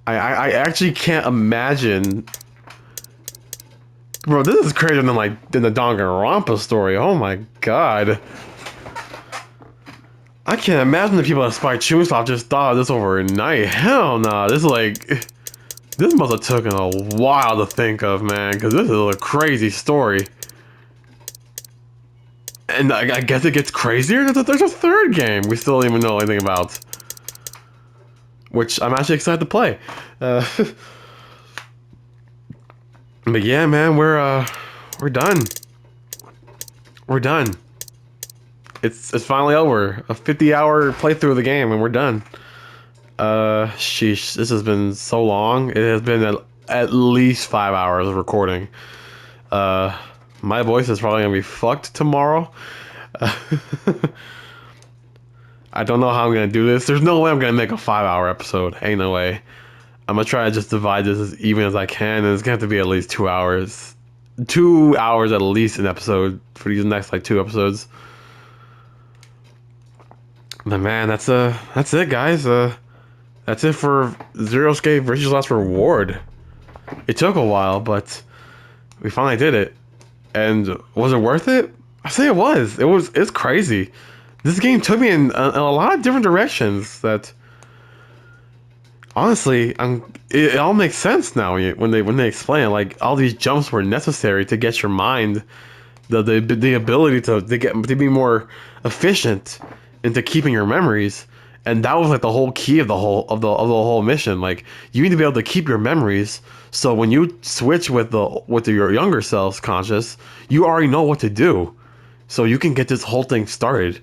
I actually can't imagine. Bro, this is crazier than the Danganronpa story. Oh my god. I can't imagine the people at Spike Chunsoft just thought of this overnight. Hell nah. This must have taken a while to think of, man, because this is a crazy story. And I guess it gets crazier. There's a third game we still don't even know anything about, which I'm actually excited to play. But yeah, man, we're done. We're done. It's finally over. A 50-hour playthrough of the game, and we're done. Sheesh, this has been so long. It has been at least 5 hours of recording. My voice is probably gonna be fucked tomorrow. I don't know how I'm gonna do this. There's no way I'm gonna make a 5-hour episode. Ain't no way. I'm gonna try to just divide this as even as I can, and it's gonna have to be at least 2 hours. 2 hours at least an episode for these next 2 episodes. But man, that's it, guys. That's it for Zero Escape Virtue's Last Reward. It took a while, but we finally did it. And was it worth it? I say it was. It's crazy. This game took me in a lot of different directions that honestly, it all makes sense now when they explain it. Like all these jumps were necessary to get your mind the ability to be more efficient into keeping your memories, and that was like the whole key of the whole mission. Like you need to be able to keep your memories, so when you switch with your younger self's conscious, you already know what to do, so you can get this whole thing started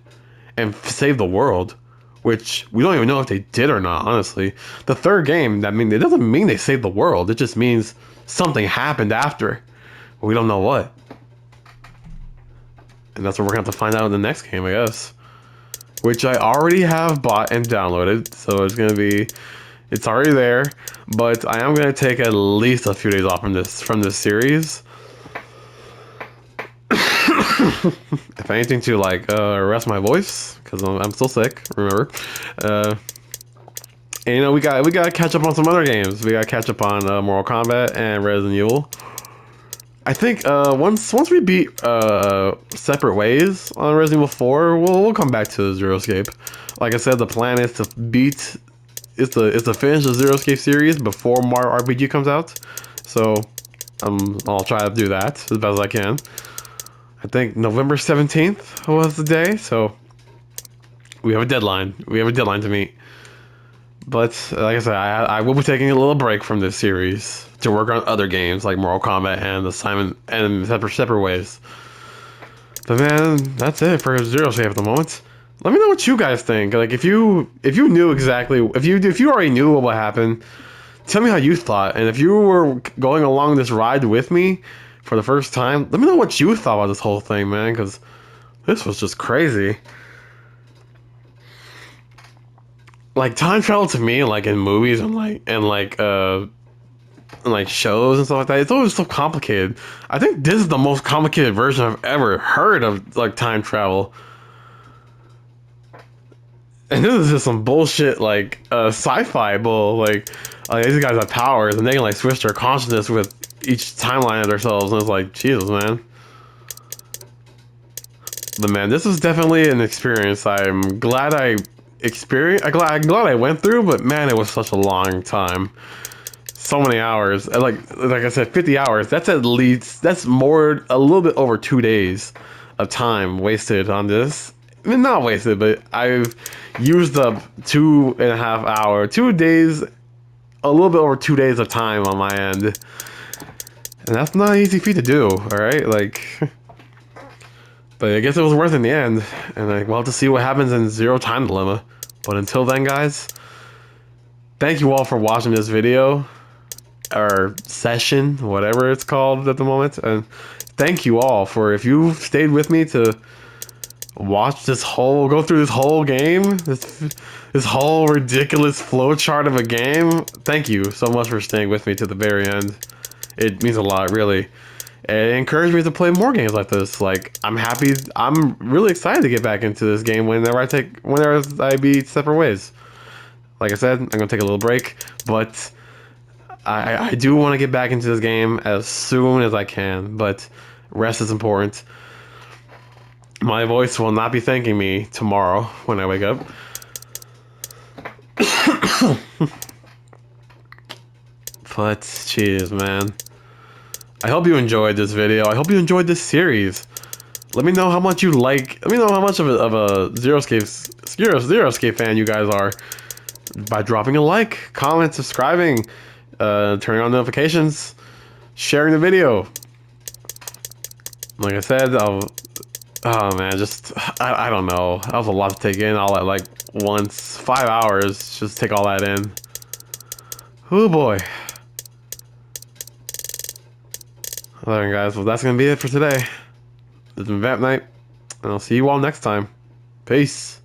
and save the world. Which we don't even know if they did or not, honestly. The third game, it doesn't mean they saved the world. It just means something happened after. We don't know what. And that's what we're going to have to find out in the next game, I guess. Which I already have bought and downloaded. So it's going to be... It's already there. But I am going to take at least a few days off from this series. If anything, to like rest my voice. Because I'm still sick, remember. And you know, we got to catch up on some other games. We got to catch up on Mortal Kombat and Resident Evil. I think once we beat Separate Ways on Resident Evil 4, we'll come back to Zero Escape. Like I said, the plan is to finish the Zero Escape series before Mario RPG comes out. So I'll try to do that as best as I can. I think November 17th was the day, so we have a deadline. We have a deadline to meet. But like I said, I will be taking a little break from this series to work on other games like Mortal Kombat and Assignment and Separate Ways. But man, that's it for Zero Escape at the moment. Let me know what you guys think. Like if you knew exactly, if you already knew what would happen, tell me how you thought. And if you were going along this ride with me for the first time, let me know what you thought about this whole thing, man. Because this was just crazy. Like time travel to me, like in movies and like shows and stuff like that, it's always so complicated. I think this is the most complicated version I've ever heard of like time travel. And this is just some bullshit like sci-fi bull. Like these guys have powers and they can like switch their consciousness with each timeline of themselves, and it's like Jesus, man. But man, this was definitely an experience. I'm glad I experienced. I'm glad I went through, but man, it was such a long time. So many hours. Like I said, 50 hours. That's at least, that's more, a little bit over 2 days of time wasted on this. I mean, not wasted, but I've used up 2.5 hours, 2 days, a little bit over 2 days of time on my end. And that's not an easy feat to do, alright? Like, but I guess it was worth it in the end. And we'll have to see what happens in Zero Time Dilemma. But until then, guys, thank you all for watching this video. Or session, whatever it's called at the moment. And thank you all for, if you stayed with me to watch go through this whole game, this whole ridiculous flowchart of a game. Thank you so much for staying with me to the very end. It means a lot, really. It encouraged me to play more games like this. Like, I'm really excited to get back into this game whenever I beat Separate Ways. Like I said, I'm gonna take a little break, but I do want to get back into this game as soon as I can, but rest is important. My voice will not be thanking me tomorrow when I wake up. But, jeez, man. I hope you enjoyed this video. I hope you enjoyed this series. Let me know how much you like. Let me know how much of a Zero Escape fan you guys are by dropping a like, comment, subscribing, turning on notifications, sharing the video. Like I said, oh man, I don't know. That was a lot to take in all at like once. 5 hours, just take all that in. Oh boy. Alright guys, well that's gonna be it for today. This has been Vamp Night, and I'll see you all next time. Peace.